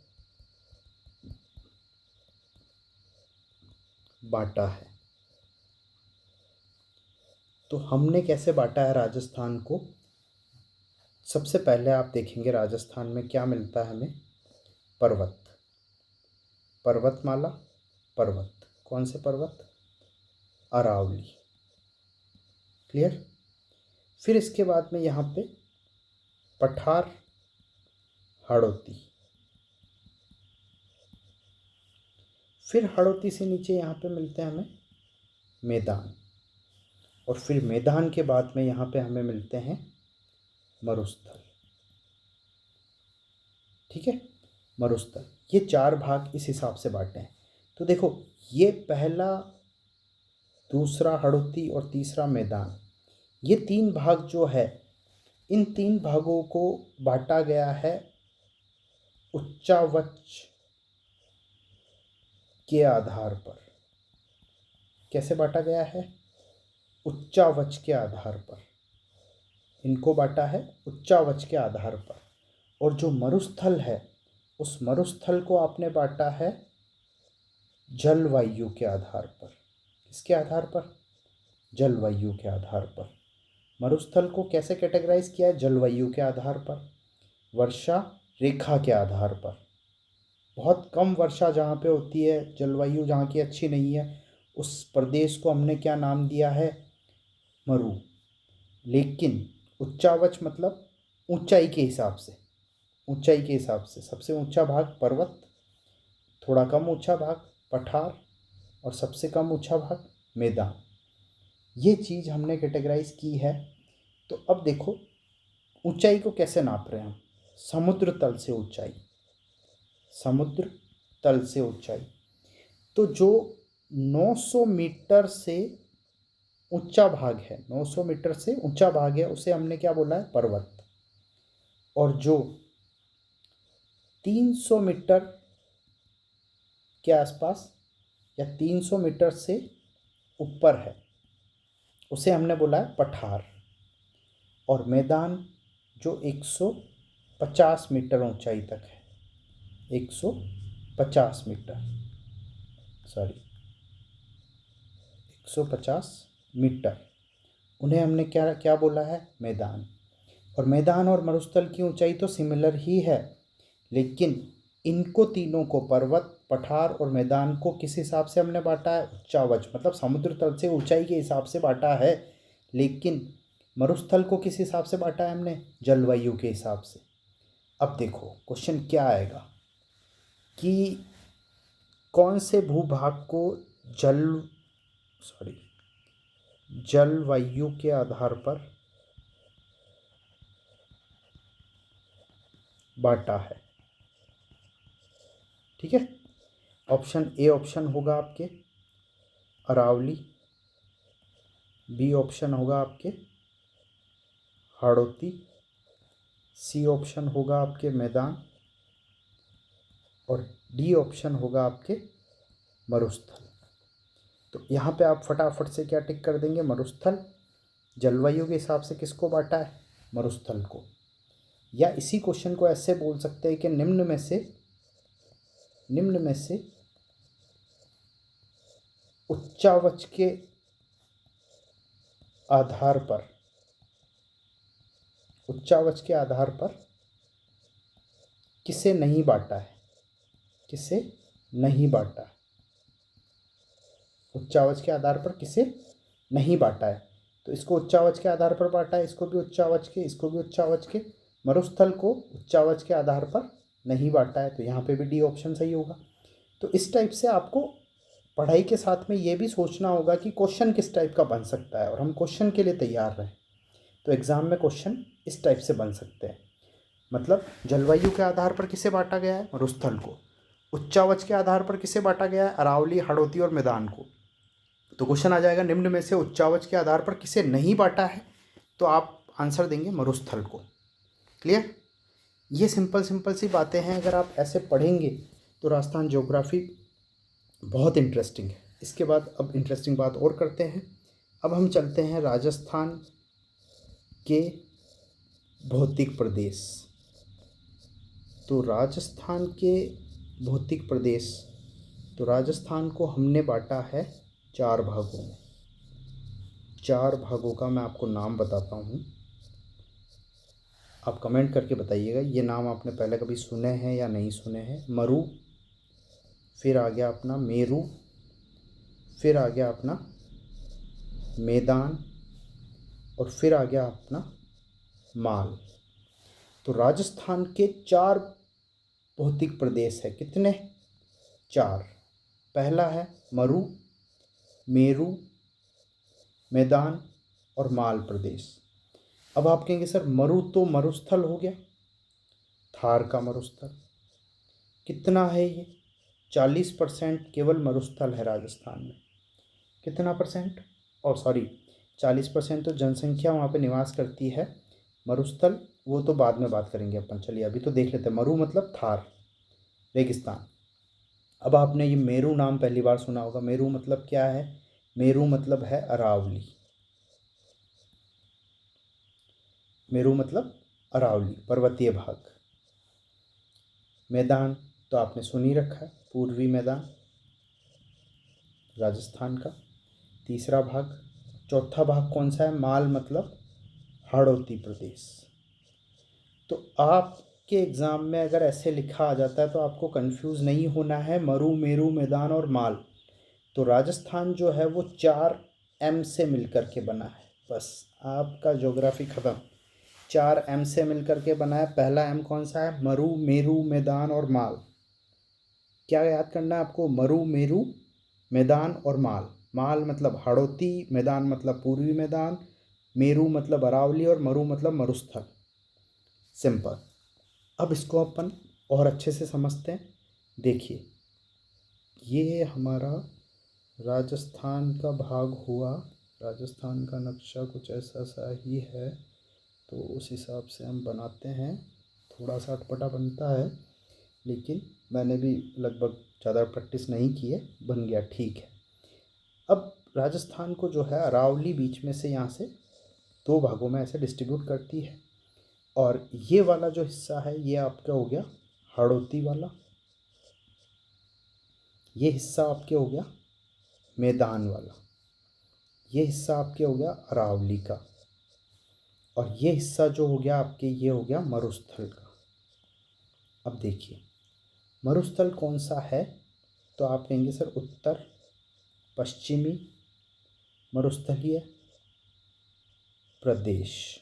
बांटा है तो हमने कैसे बांटा है राजस्थान को? सबसे पहले आप देखेंगे राजस्थान में क्या मिलता है हमें। पर्वत, पर्वतमाला, पर्वत। कौन से पर्वत? अरावली। क्लियर? फिर इसके बाद में यहाँ पे पठार, हाड़ौती। फिर हाड़ौती से नीचे यहाँ पे मिलते हैं हमें मैदान। और फिर मैदान के बाद में यहाँ पे हमें मिलते हैं मरुस्थल। ठीक है, मरुस्थल। ये चार भाग इस हिसाब से बांटे हैं। तो देखो, ये पहला, दूसरा हाड़ौती और तीसरा मैदान, ये तीन भाग जो है, इन तीन भागों को बांटा गया है उच्चावच के आधार पर। कैसे बांटा गया है? उच्चावच के आधार पर। इनको बांटा है उच्चावच के आधार पर। और जो मरुस्थल है, उस मरुस्थल को आपने बांटा है जलवायु के आधार पर। किसके आधार पर? जलवायु के आधार पर। मरुस्थल को कैसे कैटेगराइज किया है? जलवायु के आधार पर, वर्षा रेखा के आधार पर। बहुत कम वर्षा जहाँ पे होती है, जलवायु जहाँ की अच्छी नहीं है, उस प्रदेश को हमने क्या नाम दिया है? मरु। लेकिन उच्चावच मतलब ऊंचाई के हिसाब से, ऊंचाई के हिसाब से सबसे ऊंचा भाग पर्वत, थोड़ा कम ऊंचा भाग पठार, और सबसे कम ऊंचा भाग मैदान। ये चीज़ हमने कैटेगराइज की है। तो अब देखो, ऊंचाई को कैसे नाप रहे हैं हम? समुद्र तल से ऊंचाई, समुद्र तल से ऊंचाई। तो जो 900 मीटर से ऊंचा भाग है, 900 मीटर से ऊंचा भाग है, उसे हमने क्या बोला है? पर्वत। और जो 300 मीटर के आसपास या 300 मीटर से ऊपर है, उसे हमने बोला है पठार। और मैदान जो 150 मीटर ऊंचाई तक है, 150 मीटर, 150 मीटर, उन्हें हमने क्या क्या बोला है? मैदान। और मैदान और मरुस्थल की ऊंचाई तो सिमिलर ही है, लेकिन इनको तीनों को, पर्वत, पठार और मैदान को, किस हिसाब से हमने बांटा है? उच्चावच, मतलब समुद्र तल से ऊंचाई के हिसाब से बांटा है। लेकिन मरुस्थल को किस हिसाब से बांटा है हमने? जलवायु के हिसाब से। अब देखो क्वेश्चन क्या आएगा कि कौन से भूभाग को जलवायु के आधार पर बांटा है। ठीक है, ऑप्शन ए ऑप्शन होगा आपके अरावली, बी ऑप्शन होगा आपके हाड़ौती, सी ऑप्शन होगा आपके मैदान, और डी ऑप्शन होगा आपके मरुस्थल। तो यहाँ पे आप फटाफट से क्या टिक कर देंगे? मरुस्थल। जलवायु के हिसाब से किसको बांटा है? मरुस्थल को। या इसी क्वेश्चन को ऐसे बोल सकते हैं कि निम्न में से उच्चावच के आधार पर, उच्चावच के आधार पर किसे नहीं बांटा है, किसे नहीं बांटा है, उच्चावच के आधार पर किसे नहीं बांटा है। तो इसको उच्चावच के आधार पर बांटा है, इसको भी उच्चावच के, इसको भी उच्चावच के, मरुस्थल को उच्चावच के आधार पर नहीं बांटा है, तो यहाँ पे भी डी ऑप्शन सही होगा। तो इस टाइप से आपको पढ़ाई के साथ में ये भी सोचना होगा कि क्वेश्चन किस टाइप का बन सकता है, और हम क्वेश्चन के लिए तैयार रहें। तो एग्ज़ाम में क्वेश्चन इस टाइप से बन सकते हैं, मतलब जलवायु के आधार पर किसे बांटा गया है, मरुस्थल को। उच्चावच के आधार पर किसे बांटा गया है, अरावली, हाड़ौती और मैदान को। तो क्वेश्चन आ जाएगा निम्न में से उच्चावच के आधार पर किसे नहीं बांटा है, तो आप आंसर देंगे मरुस्थल को। क्लियर। ये सिंपल सिंपल सी बातें हैं, अगर आप ऐसे पढ़ेंगे तो राजस्थान ज्योग्राफी बहुत इंटरेस्टिंग है। इसके बाद अब इंटरेस्टिंग बात और करते हैं। अब हम चलते हैं राजस्थान के भौतिक प्रदेश। तो राजस्थान के भौतिक प्रदेश, तो राजस्थान को हमने बांटा है 4 भागों में। 4 भागों का मैं आपको नाम बताता हूँ, आप कमेंट करके बताइएगा ये नाम आपने पहले कभी सुने हैं या नहीं सुने हैं। मरु, फिर आ गया अपना मेरु, फिर आ गया अपना मैदान, और फिर आ गया अपना माल। तो राजस्थान के 4 भौतिक प्रदेश है। कितने? 4। पहला है मरु, मेरु, मैदान और माल प्रदेश। अब आप कहेंगे सर मरु तो मरुस्थल हो गया, थार का मरुस्थल। कितना है ये? 40% केवल मरुस्थल है राजस्थान में। कितना परसेंट? और सॉरी, 40% तो जनसंख्या वहाँ पे निवास करती है। मरुस्थल वो तो बाद में बात करेंगे अपन, चलिए अभी तो देख लेते हैं। मरु मतलब थार, रेगिस्तान। अब आपने ये मेरू नाम पहली बार सुना होगा। मेरू मतलब क्या है? मेरू मतलब है अरावली। मेरू मतलब अरावली, पर्वतीय भाग। मैदान तो आपने सुन ही रखा है, पूर्वी मैदान राजस्थान का। तीसरा भाग, चौथा भाग कौन सा है? माल मतलब हाड़ौती प्रदेश। तो आपके एग्ज़ाम में अगर ऐसे लिखा आ जाता है तो आपको कंफ्यूज नहीं होना है, मरु, मेरू, मैदान और माल। तो राजस्थान जो है वो 4 एम से मिलकर के बना है। बस आपका ज्योग्राफी ख़त्म। 4 एम से मिलकर के बना है। पहला एम कौन सा है? मरु, मेरू, मैदान और माल। क्या याद करना है आपको? मरु, मेरू, मैदान और माल। माल मतलब हाड़ौती, मैदान मतलब पूर्वी मैदान, मेरू मतलब अरावली और मरु मतलब मरुस्थल। सिंपल। अब इसको अपन और अच्छे से समझते हैं। देखिए, ये हमारा राजस्थान का भाग हुआ। राजस्थान का नक्शा कुछ ऐसा सा ही है, तो उस हिसाब से हम बनाते हैं। थोड़ा सा अटपटा बनता है, लेकिन मैंने भी लगभग ज़्यादा प्रैक्टिस नहीं की है, बन गया, ठीक है। अब राजस्थान को जो है अरावली बीच में से यहाँ से 2 भागों में ऐसे डिस्ट्रीब्यूट करती है, और ये वाला जो हिस्सा है ये आपका हो गया हाड़ौती वाला, ये हिस्सा आपके हो गया मैदान वाला, ये हिस्सा आपके हो गया अरावली का, और ये हिस्सा जो हो गया आपके ये हो गया मरुस्थल का। अब देखिए मरुस्थल कौन सा है, तो आप कहेंगे सर उत्तर पश्चिमी मरुस्थलीय प्रदेश,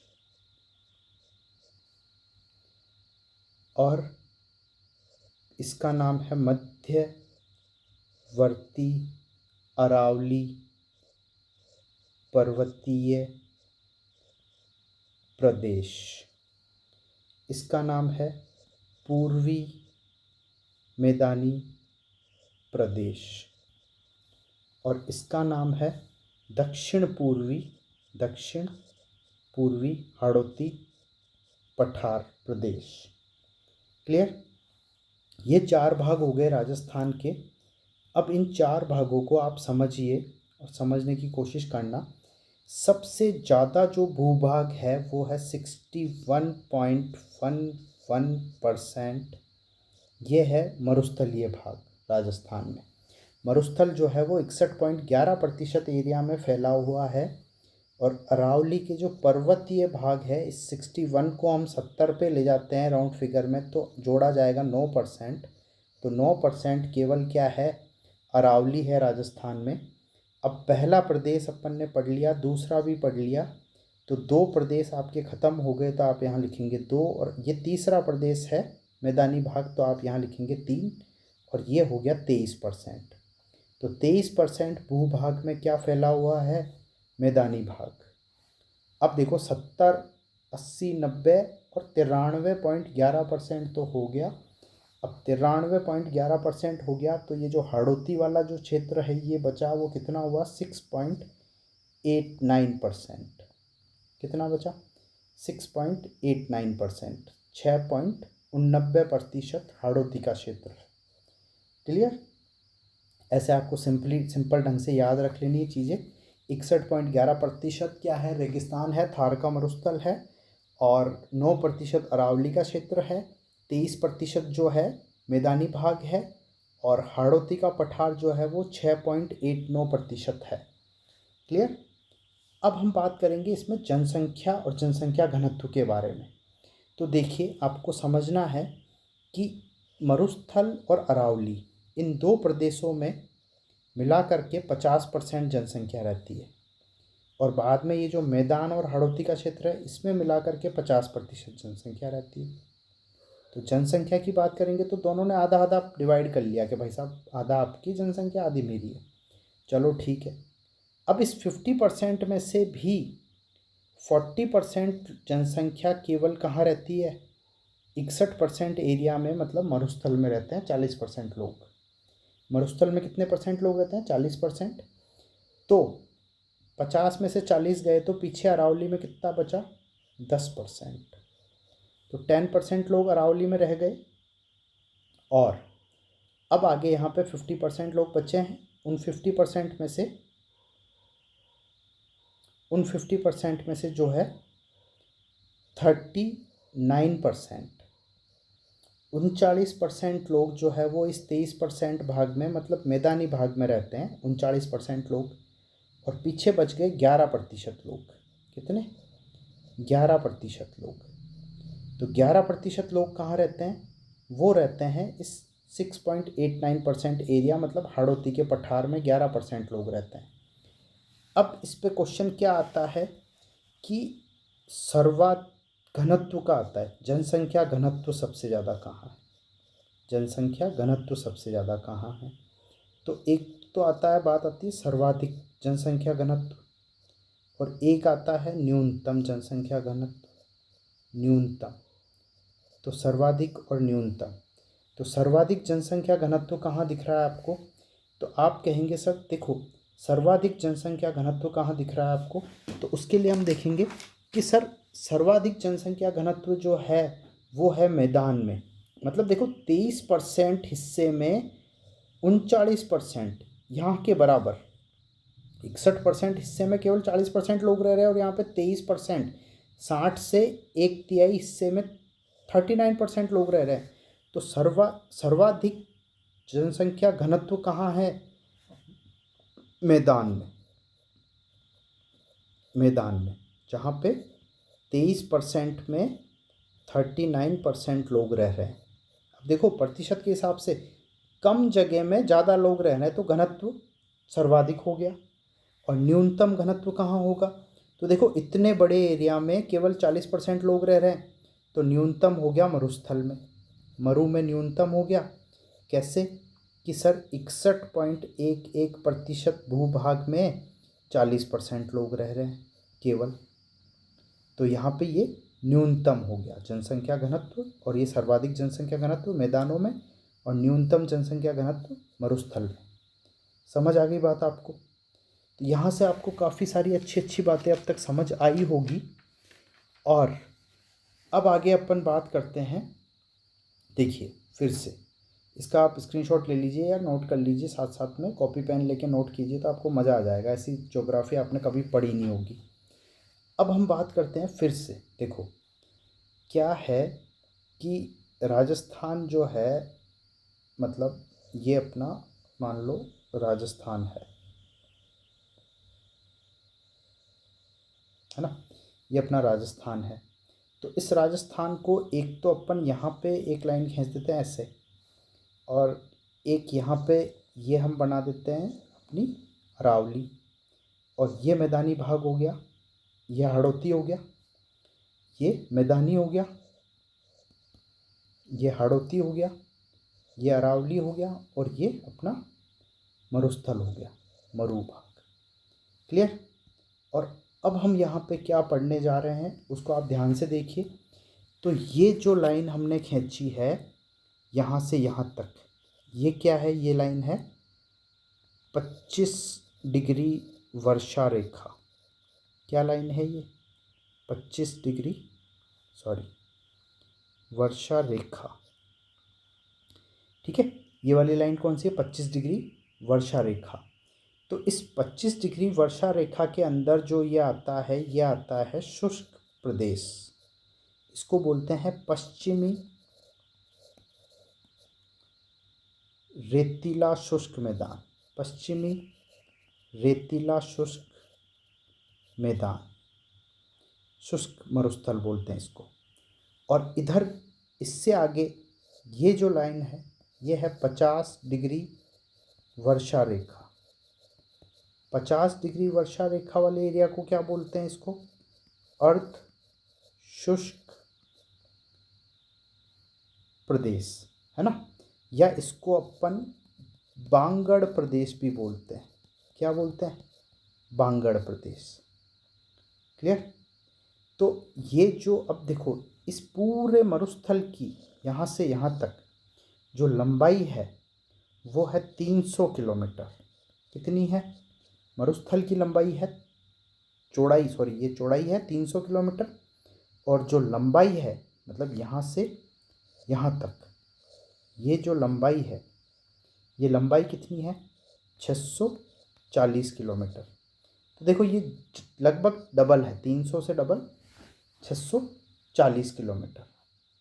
और इसका नाम है मध्यवर्ती अरावली पर्वतीय प्रदेश। इसका नाम है पूर्वी मैदानी प्रदेश, और इसका नाम है दक्षिण पूर्वी हाड़ौती पठार प्रदेश। क्लियर। ये 4 भाग हो गए राजस्थान के। अब इन 4 भागों को आप समझिए और समझने की कोशिश करना। सबसे ज़्यादा जो भूभाग है वो है 61.11%। ये है मरुस्थलीय भाग राजस्थान में। मरुस्थल जो है वो 61.11% एरिया में फैला हुआ है। और अरावली के जो पर्वतीय भाग है, इस 61 को हम 70 पे ले जाते हैं राउंड फिगर में, तो जोड़ा जाएगा 9%। तो 9% केवल क्या है, अरावली है राजस्थान में। अब पहला प्रदेश अपन ने पढ़ लिया, दूसरा भी पढ़ लिया, तो 2 प्रदेश आपके ख़त्म हो गए, तो आप यहाँ लिखेंगे 2। और ये तीसरा प्रदेश है मैदानी भाग, तो आप यहाँ लिखेंगे 3। और ये हो गया 23%। तो 23% भूभाग में क्या फैला हुआ है, मैदानी भाग। अब देखो 70, 80, 90 और 93.11% तो हो गया। अब 93.11% हो गया, तो ये जो हाड़ौती वाला जो क्षेत्र है ये बचा, वो कितना हुआ, 6.89%। कितना बचा, 6.89%। 6.89% हाड़ौती का क्षेत्र है। क्लियर। ऐसे आपको सिंपल ढंग से याद रख लेनी है चीज़ें। 61.11% क्या है, रेगिस्तान है, थार का मरुस्थल है। और 9% अरावली का क्षेत्र है। 23% जो है मैदानी भाग है। और हाड़ौती का पठार जो है वो 6.89% है। क्लियर। अब हम बात करेंगे इसमें जनसंख्या और जनसंख्या घनत्व के बारे में। तो देखिए, आपको समझना है कि मरुस्थल और अरावली, इन 2 प्रदेशों में मिला करके 50% जनसंख्या रहती है। और बाद में ये जो मैदान और हाड़ौती का क्षेत्र है, इसमें मिला करके 50% जनसंख्या रहती है। तो जनसंख्या की बात करेंगे तो दोनों ने आधा आधा डिवाइड कर लिया कि भाई साहब, आधा आपकी जनसंख्या, आधी मेरी है। चलो ठीक है। अब इस 50% में से भी 40% जनसंख्या केवल कहाँ रहती है, 61% एरिया में, मतलब मरुस्थल में रहते हैं 40% लोग। मरुस्थल में कितने परसेंट लोग रहते हैं, 40%। तो 50 में से 40 गए, तो पीछे अरावली में कितना बचा, 10%। तो 10% लोग अरावली में रह गए। और अब आगे यहाँ पे 50% लोग बचे हैं। उन 50% में से जो है 39%, 39% लोग जो है वो इस 23% भाग में, मतलब मैदानी भाग में रहते हैं, 39% लोग। और पीछे बच गए 11% लोग। कितने, 11% लोग। तो 11% लोग कहाँ रहते हैं, वो रहते हैं इस 6.89% एरिया, मतलब हाड़ौती के पठार में 11% लोग रहते हैं। अब इस पे क्वेश्चन क्या आता है कि घनत्व का आता है, जनसंख्या घनत्व सबसे ज़्यादा कहाँ है, जनसंख्या घनत्व सबसे ज़्यादा कहाँ है। तो एक तो आता है, बात आती है सर्वाधिक जनसंख्या घनत्व, और एक आता है न्यूनतम जनसंख्या घनत्व, न्यूनतम। तो सर्वाधिक और न्यूनतम। तो सर्वाधिक जनसंख्या घनत्व कहाँ दिख रहा है आपको, तो आप कहेंगे सर देखो, सर्वाधिक जनसंख्या घनत्व कहाँ दिख रहा है आपको, तो उसके लिए हम देखेंगे कि सर सर्वाधिक जनसंख्या घनत्व जो है वो है मैदान में। मतलब देखो 23% हिस्से में 39% यहाँ के बराबर, 61% हिस्से में केवल 40% लोग रह रहे हैं, और यहाँ पे 23%, 60 से 1/3 हिस्से में 39% लोग रह रहे हैं। तो सर्वाधिक जनसंख्या घनत्व कहाँ है, मैदान में, मैदान में, जहाँ पे 23% में 39% लोग रह रहे हैं। अब देखो प्रतिशत के हिसाब से कम जगह में ज़्यादा लोग रह रहे हैं, तो घनत्व सर्वाधिक हो गया। और न्यूनतम घनत्व कहाँ होगा, तो देखो इतने बड़े एरिया में केवल 40% लोग रह रहे हैं, तो न्यूनतम हो गया मरुस्थल में, मरु में न्यूनतम हो गया। कैसे कि सर 61.11% भूभाग में 40% लोग रह रहे हैं केवल, तो यहाँ पे ये न्यूनतम हो गया जनसंख्या घनत्व, और ये सर्वाधिक जनसंख्या घनत्व मैदानों में, और न्यूनतम जनसंख्या घनत्व मरुस्थल में। समझ आ गई बात आपको। तो यहाँ से आपको काफ़ी सारी अच्छी अच्छी बातें अब तक समझ आई होगी। और अब आगे अपन बात करते हैं, देखिए फिर से इसका आप स्क्रीनशॉट ले लीजिए या नोट कर लीजिए, साथ साथ में कॉपी पेन लेके नोट कीजिए, तो आपको मज़ा आ जाएगा। ऐसी ज्योग्राफी आपने कभी पढ़ी नहीं होगी। अब हम बात करते हैं फिर से, देखो क्या है कि राजस्थान जो है, मतलब ये अपना मान लो राजस्थान है ना, ये अपना राजस्थान है। तो इस राजस्थान को एक तो अपन यहाँ पे एक लाइन खींच देते हैं ऐसे, और एक यहाँ पे ये हम बना देते हैं अपनी अरावली, और ये मैदानी भाग हो गया, ये हाड़ौती हो गया, ये मैदानी हो गया, ये हाड़ौती हो गया, ये अरावली हो गया, और ये अपना मरुस्थल हो गया, मरु भाग। क्लियर। और अब हम यहाँ पे क्या पढ़ने जा रहे हैं उसको आप ध्यान से देखिए। तो ये जो लाइन हमने खींची है यहाँ से यहाँ तक, ये क्या है, ये लाइन है 25 डिग्री वर्षा रेखा। क्या लाइन है ये, 25 डिग्री, सॉरी, वर्षा रेखा। ठीक है, ये वाली लाइन कौन सी है, 25 डिग्री वर्षा रेखा। तो इस 25 डिग्री वर्षा रेखा के अंदर जो ये आता है, ये आता है शुष्क प्रदेश। इसको बोलते हैं पश्चिमी रेतीला शुष्क मैदान, पश्चिमी रेतीला शुष्क मैदान, शुष्क मरुस्थल बोलते हैं इसको। और इधर इससे आगे ये जो लाइन है ये है 50 डिग्री वर्षा रेखा। 50 डिग्री वर्षा रेखा वाले एरिया को क्या बोलते हैं, इसको अर्ध शुष्क प्रदेश, है ना, या इसको अपन बांगड़ प्रदेश भी बोलते हैं। क्या बोलते हैं, बांगड़ प्रदेश। क्लियर। तो ये जो अब देखो इस पूरे मरुस्थल की यहाँ से यहाँ तक जो लंबाई है वो है 300 किलोमीटर। कितनी है, मरुस्थल की लंबाई है, चौड़ाई, सॉरी ये चौड़ाई है 300 किलोमीटर, और जो लंबाई है मतलब यहाँ से यहाँ तक ये जो लंबाई है, ये लंबाई कितनी है 640 किलोमीटर। तो देखो ये लगभग डबल है, 300 से डबल 640 किलोमीटर।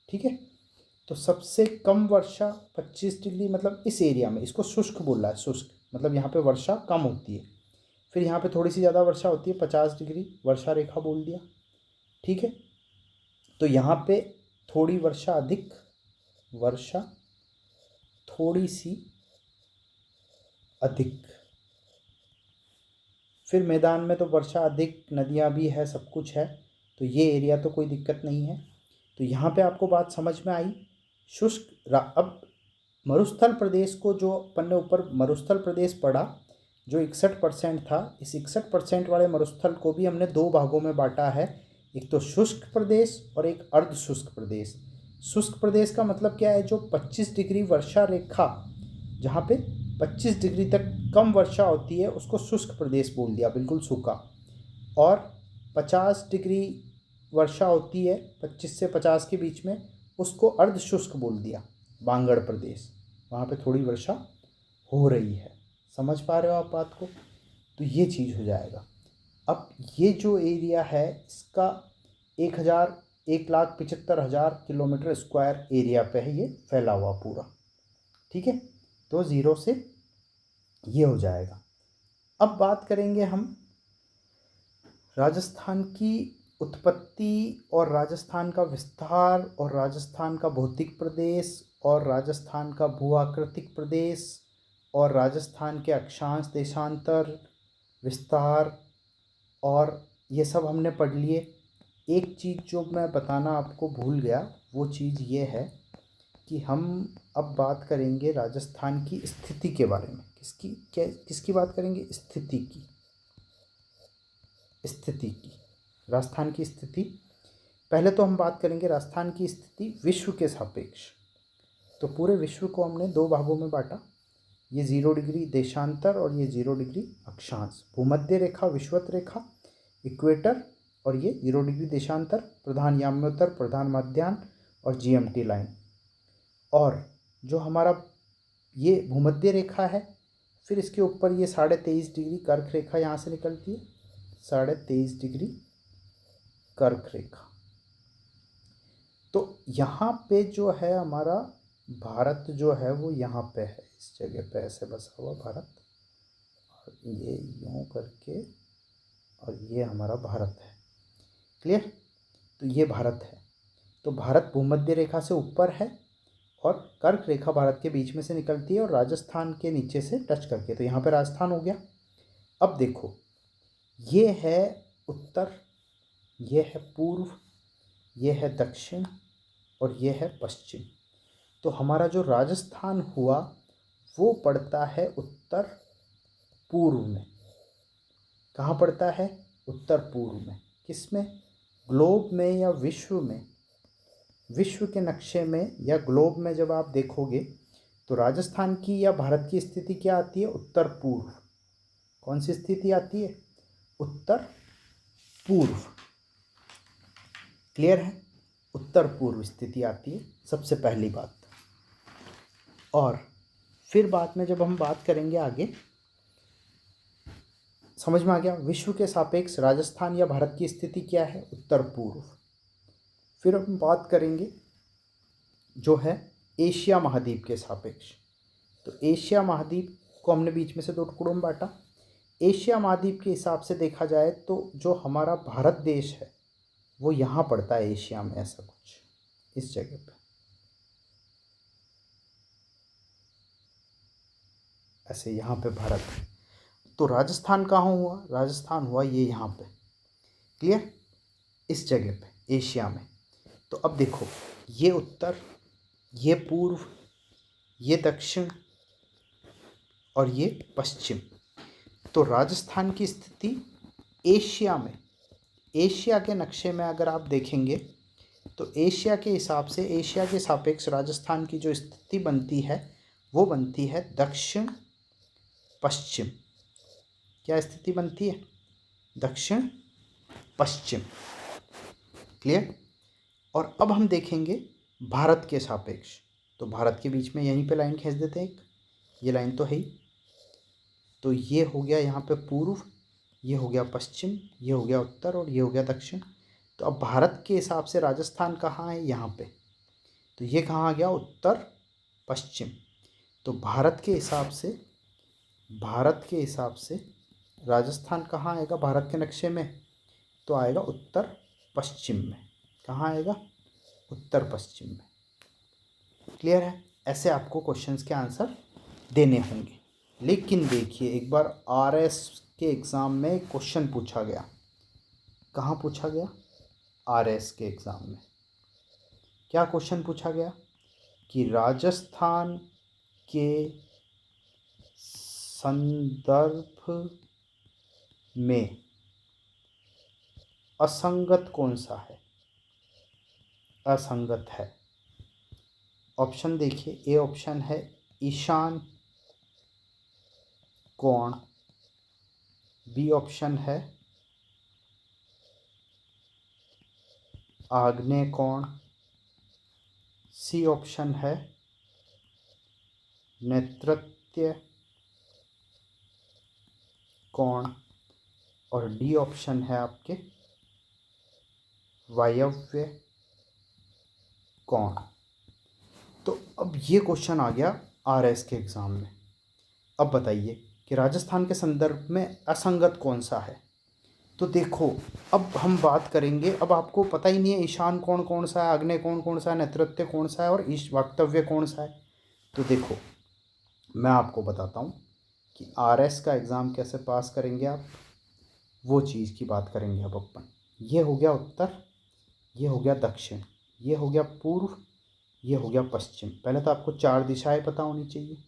ठीक है। तो सबसे कम वर्षा 25 डिग्री, मतलब इस एरिया में, इसको शुष्क बोल रहा है, शुष्क मतलब यहाँ पे वर्षा कम होती है। फिर यहाँ पे थोड़ी सी ज़्यादा वर्षा होती है, 50 डिग्री वर्षा रेखा बोल दिया। ठीक है। तो यहाँ पे थोड़ी वर्षा अधिक, वर्षा थोड़ी सी अधिक। फिर मैदान में तो वर्षा अधिक, नदियाँ भी है, सब कुछ है, तो ये एरिया तो कोई दिक्कत नहीं है। तो यहाँ पे आपको बात समझ में आई। शुष्क अब मरुस्थल प्रदेश को जो अपन ने ऊपर मरुस्थल प्रदेश पढ़ा जो 61% था, इस 61% वाले मरुस्थल को भी हमने दो भागों में बांटा है, एक तो शुष्क प्रदेश और एक अर्ध शुष्क प्रदेश। शुष्क प्रदेश का मतलब क्या है, जो 25 डिग्री वर्षा रेखा, जहाँ पे 25 डिग्री तक कम वर्षा होती है उसको शुष्क प्रदेश बोल दिया, बिल्कुल सूखा। और 50 डिग्री वर्षा होती है 25 से 50 के बीच में, उसको अर्ध शुष्क बोल दिया, बांगड़ प्रदेश, वहाँ पे थोड़ी वर्षा हो रही है। समझ पा रहे हो आप बात को। तो ये चीज़ हो जाएगा। अब ये जो एरिया है इसका 1,75,000 किलोमीटर स्क्वायर एरिया पे है ये फैला हुआ पूरा। ठीक है। तो ज़ीरो से ये हो जाएगा। अब बात करेंगे हम राजस्थान की उत्पत्ति और राजस्थान का विस्तार और राजस्थान का भौतिक प्रदेश और राजस्थान का भू आकृतिक प्रदेश और राजस्थान के अक्षांश देशांतर विस्तार, और ये सब हमने पढ़ लिए। एक चीज़ जो मैं बताना आपको भूल गया, वो चीज़ ये है कि हम अब बात करेंगे राजस्थान की स्थिति के बारे में। किसकी बात करेंगे, स्थिति की, राजस्थान की स्थिति। पहले तो हम बात करेंगे राजस्थान की स्थिति विश्व के सापेक्ष। तो पूरे विश्व को हमने दो भागों में बांटा, ये 0 डिग्री देशांतर और ये 0 डिग्री अक्षांश। भूमध्य रेखा, विषुवत रेखा, इक्वेटर, और ये 0 डिग्री देशांतर, प्रधान याम्योत्तर, प्रधान मध्याह्न और जीएमटी लाइन। और जो हमारा ये भूमध्य रेखा है, फिर इसके ऊपर ये 23.5 डिग्री कर्क रेखा यहाँ से निकलती है, 23.5 डिग्री कर्क रेखा। तो यहाँ पे जो है हमारा भारत जो है वो यहाँ पे है, इस जगह पे ऐसे बसा हुआ भारत। ये यूँ करके, और ये हमारा भारत है। क्लियर? तो ये भारत है। तो भारत भूमध्य रेखा से ऊपर है और कर्क रेखा भारत के बीच में से निकलती है और राजस्थान के नीचे से टच करके, तो यहाँ पे राजस्थान हो गया। अब देखो, ये है उत्तर, ये है पूर्व, ये है दक्षिण और ये है पश्चिम। तो हमारा जो राजस्थान हुआ वो पड़ता है उत्तर पूर्व में। कहाँ पड़ता है? उत्तर पूर्व में। किस में? ग्लोब में या विश्व में? विश्व के नक्शे में या ग्लोब में जब आप देखोगे तो राजस्थान की या भारत की स्थिति क्या आती है? उत्तर पूर्व। कौन सी स्थिति आती है? उत्तर पूर्व। क्लियर है? उत्तर पूर्व स्थिति आती है सबसे पहली बात। और फिर बाद में जब हम बात करेंगे आगे, समझ में आ गया? विश्व के सापेक्ष राजस्थान या भारत की स्थिति क्या है? उत्तर पूर्व। फिर हम बात करेंगे जो है एशिया महाद्वीप के सापेक्ष। तो एशिया महाद्वीप को हमने बीच में से दो टुकड़ों में बांटा। एशिया महाद्वीप के हिसाब से देखा जाए तो जो हमारा भारत देश है वो यहाँ पड़ता है एशिया में, ऐसा कुछ इस जगह पे, ऐसे यहाँ पे भारत है। तो राजस्थान कहाँ हुआ? राजस्थान हुआ ये यहाँ पे। क्लियर? इस जगह पे एशिया में। तो अब देखो, ये उत्तर, ये पूर्व, ये दक्षिण और ये पश्चिम। तो राजस्थान की स्थिति एशिया में, एशिया के नक्शे में अगर आप देखेंगे तो एशिया के हिसाब से, एशिया के सापेक्ष राजस्थान की जो स्थिति बनती है वो बनती है दक्षिण पश्चिम। क्या स्थिति बनती है? दक्षिण पश्चिम। क्लियर? और अब हम देखेंगे भारत के सापेक्ष। तो भारत के बीच में यहीं पे लाइन खींच देते हैं एक, ये लाइन तो है ही। तो ये हो गया यहाँ पे पूर्व, ये हो गया पश्चिम, ये हो गया उत्तर और ये हो गया दक्षिण। तो अब भारत के हिसाब से राजस्थान कहाँ है? यहाँ पे। तो ये कहाँ आ गया? उत्तर पश्चिम। तो भारत के हिसाब से, भारत के हिसाब से राजस्थान कहाँ आएगा भारत के नक्शे में? तो आएगा उत्तर पश्चिम में। कहाँ आएगा? उत्तर पश्चिम में। क्लियर है? ऐसे आपको क्वेश्चंस के आंसर देने होंगे। लेकिन देखिए, एक बार आरएस के एग्ज़ाम में क्वेश्चन पूछा गया। कहाँ पूछा गया? आरएस के एग्ज़ाम में क्या क्वेश्चन पूछा गया कि राजस्थान के संदर्भ में असंगत कौन सा है? असंगत है। ऑप्शन देखिए, ए ऑप्शन है ईशान कोण, बी ऑप्शन है आग्नेय कोण, सी ऑप्शन है नैऋत्य कोण और डी ऑप्शन है आपके वायव्य कोण। तो अब ये क्वेश्चन आ गया आरएस के एग्ज़ाम में। अब बताइए कि राजस्थान के संदर्भ में असंगत कौन सा है? तो देखो, अब हम बात करेंगे, अब आपको पता ही नहीं है ईशान कोण कौन सा है, आग्नेय कोण कौन सा है, नैऋत्य कौन सा है और ईश वाक्तव्य कौन सा है। तो देखो, मैं आपको बताता हूँ कि आरएस का एग्ज़ाम कैसे पास करेंगे आप, वो चीज़ की बात करेंगे अब अपन। ये हो गया उत्तर, ये हो गया दक्षिण, ये हो गया पूर्व, ये हो गया पश्चिम। पहले तो आपको चार दिशाएं पता होनी चाहिए।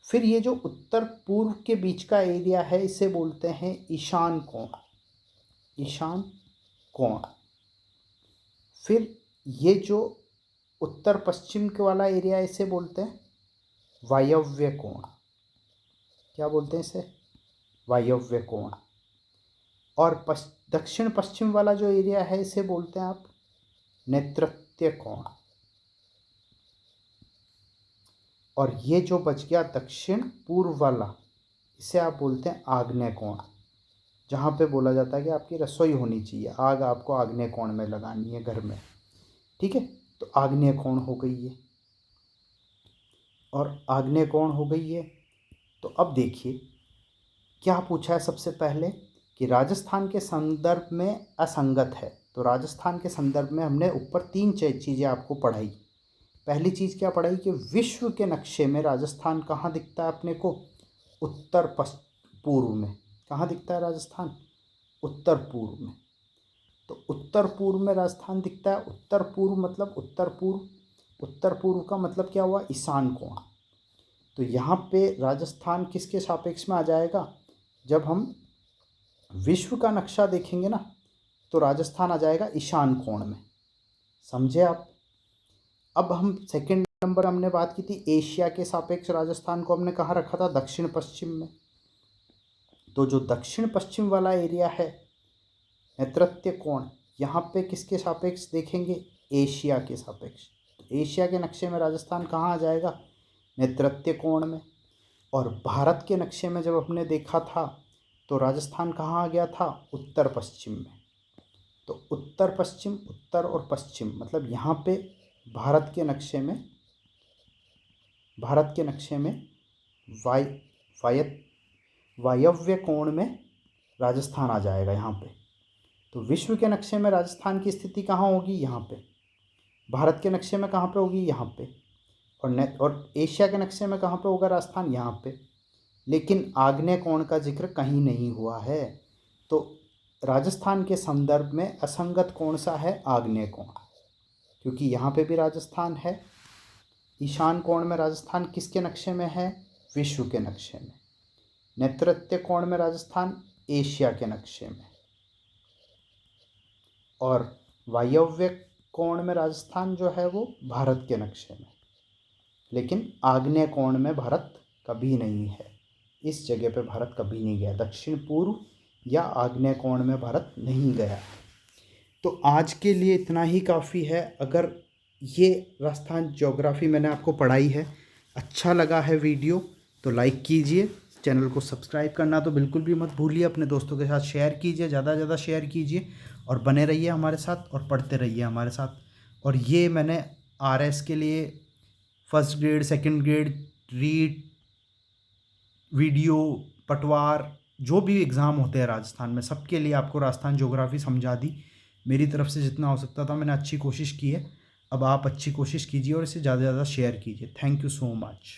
फिर ये जो उत्तर पूर्व के बीच का एरिया है इसे बोलते हैं ईशान कोण, ईशान कोण। फिर ये जो उत्तर पश्चिम के वाला एरिया है इसे बोलते हैं वायव्य कोण। क्या बोलते हैं इसे? वायव्य कोण। और दक्षिण पश्चिम वाला जो एरिया है इसे बोलते हैं आप नैऋत्य कोण। और ये जो बच गया दक्षिण पूर्व वाला, इसे आप बोलते हैं आग्नेय कोण। जहाँ पे बोला जाता है कि आपकी रसोई होनी चाहिए, आग आपको आग्नेय कोण में लगानी है घर में। ठीक है? तो आग्नेय कोण हो गई है और आग्नेय कोण हो गई है। तो अब देखिए क्या पूछा है सबसे पहले कि राजस्थान के संदर्भ में असंगत है। तो राजस्थान के संदर्भ में हमने ऊपर तीन चीज़ें आपको पढ़ाई। पहली चीज़ क्या पढ़ाई कि विश्व के नक्शे में राजस्थान कहाँ दिखता है अपने को, उत्तर पूर्व में। कहाँ दिखता है राजस्थान, उत्तर पूर्व में। तो उत्तर पूर्व में राजस्थान दिखता है। उत्तर पूर्व मतलब उत्तर पूर्व, उत्तर पूर्व का मतलब क्या हुआ, ईशान कोण। तो यहाँ पे राजस्थान किसके सापेक्ष में आ जाएगा, जब हम विश्व का नक्शा देखेंगे ना तो राजस्थान आ जाएगा ईशान कोण में। समझे आप। अब हम सेकंड नंबर हमने बात की थी एशिया के सापेक्ष राजस्थान को हमने कहाँ रखा था, दक्षिण पश्चिम में। तो जो दक्षिण पश्चिम वाला एरिया है नैऋत्य कोण, यहाँ पे किसके सापेक्ष देखेंगे, एशिया के सापेक्ष। तो एशिया के नक्शे में राजस्थान कहाँ आ जाएगा, नैऋत्य कोण में। और भारत के नक्शे में जब हमने देखा था तो राजस्थान कहाँ आ गया था, उत्तर पश्चिम में। तो उत्तर पश्चिम, उत्तर और पश्चिम मतलब यहाँ पे भारत के नक्शे में, भारत के नक्शे में वायव्य कोण में राजस्थान आ जाएगा यहाँ पे। तो विश्व के नक्शे में राजस्थान की स्थिति कहाँ होगी, यहाँ पे। भारत के नक्शे में कहाँ पे होगी, यहाँ पे। और एशिया के नक्शे में कहाँ पे होगा राजस्थान, यहाँ पे। लेकिन आग्नेय कोण का जिक्र कहीं नहीं हुआ है। तो राजस्थान के संदर्भ में असंगत कौन सा है, आग्नेय कोण, क्योंकि यहाँ पे भी राजस्थान है। ईशान कोण में राजस्थान किसके नक्शे में है, विश्व के नक्शे में। नैऋत्य कोण में राजस्थान एशिया के नक्शे में। और वायव्य कोण में राजस्थान जो है वो भारत के नक्शे में। लेकिन आग्नेय कोण में भारत कभी नहीं है, इस जगह पे भारत कभी नहीं गया, दक्षिण पूर्व या आग्नेय कोण में भारत नहीं गया। तो आज के लिए इतना ही काफ़ी है। अगर ये राजस्थान ज्योग्राफी मैंने आपको पढ़ाई है, अच्छा लगा है वीडियो तो लाइक कीजिए, चैनल को सब्सक्राइब करना तो बिल्कुल भी मत भूलिए, अपने दोस्तों के साथ शेयर कीजिए, ज़्यादा से ज़्यादा शेयर कीजिए और बने रहिए हमारे साथ और पढ़ते रहिए हमारे साथ। और ये मैंने RS के लिए first grade, second grade, REET, video, Patwar, जो भी एग्ज़ाम होते हैं राजस्थान में, सबके लिए आपको राजस्थान ज्योग्राफी समझा दी। मेरी तरफ से जितना हो सकता था मैंने अच्छी कोशिश की है। अब आप अच्छी कोशिश कीजिए और इसे ज़्यादा से ज़्यादा शेयर कीजिए। Thank you so much.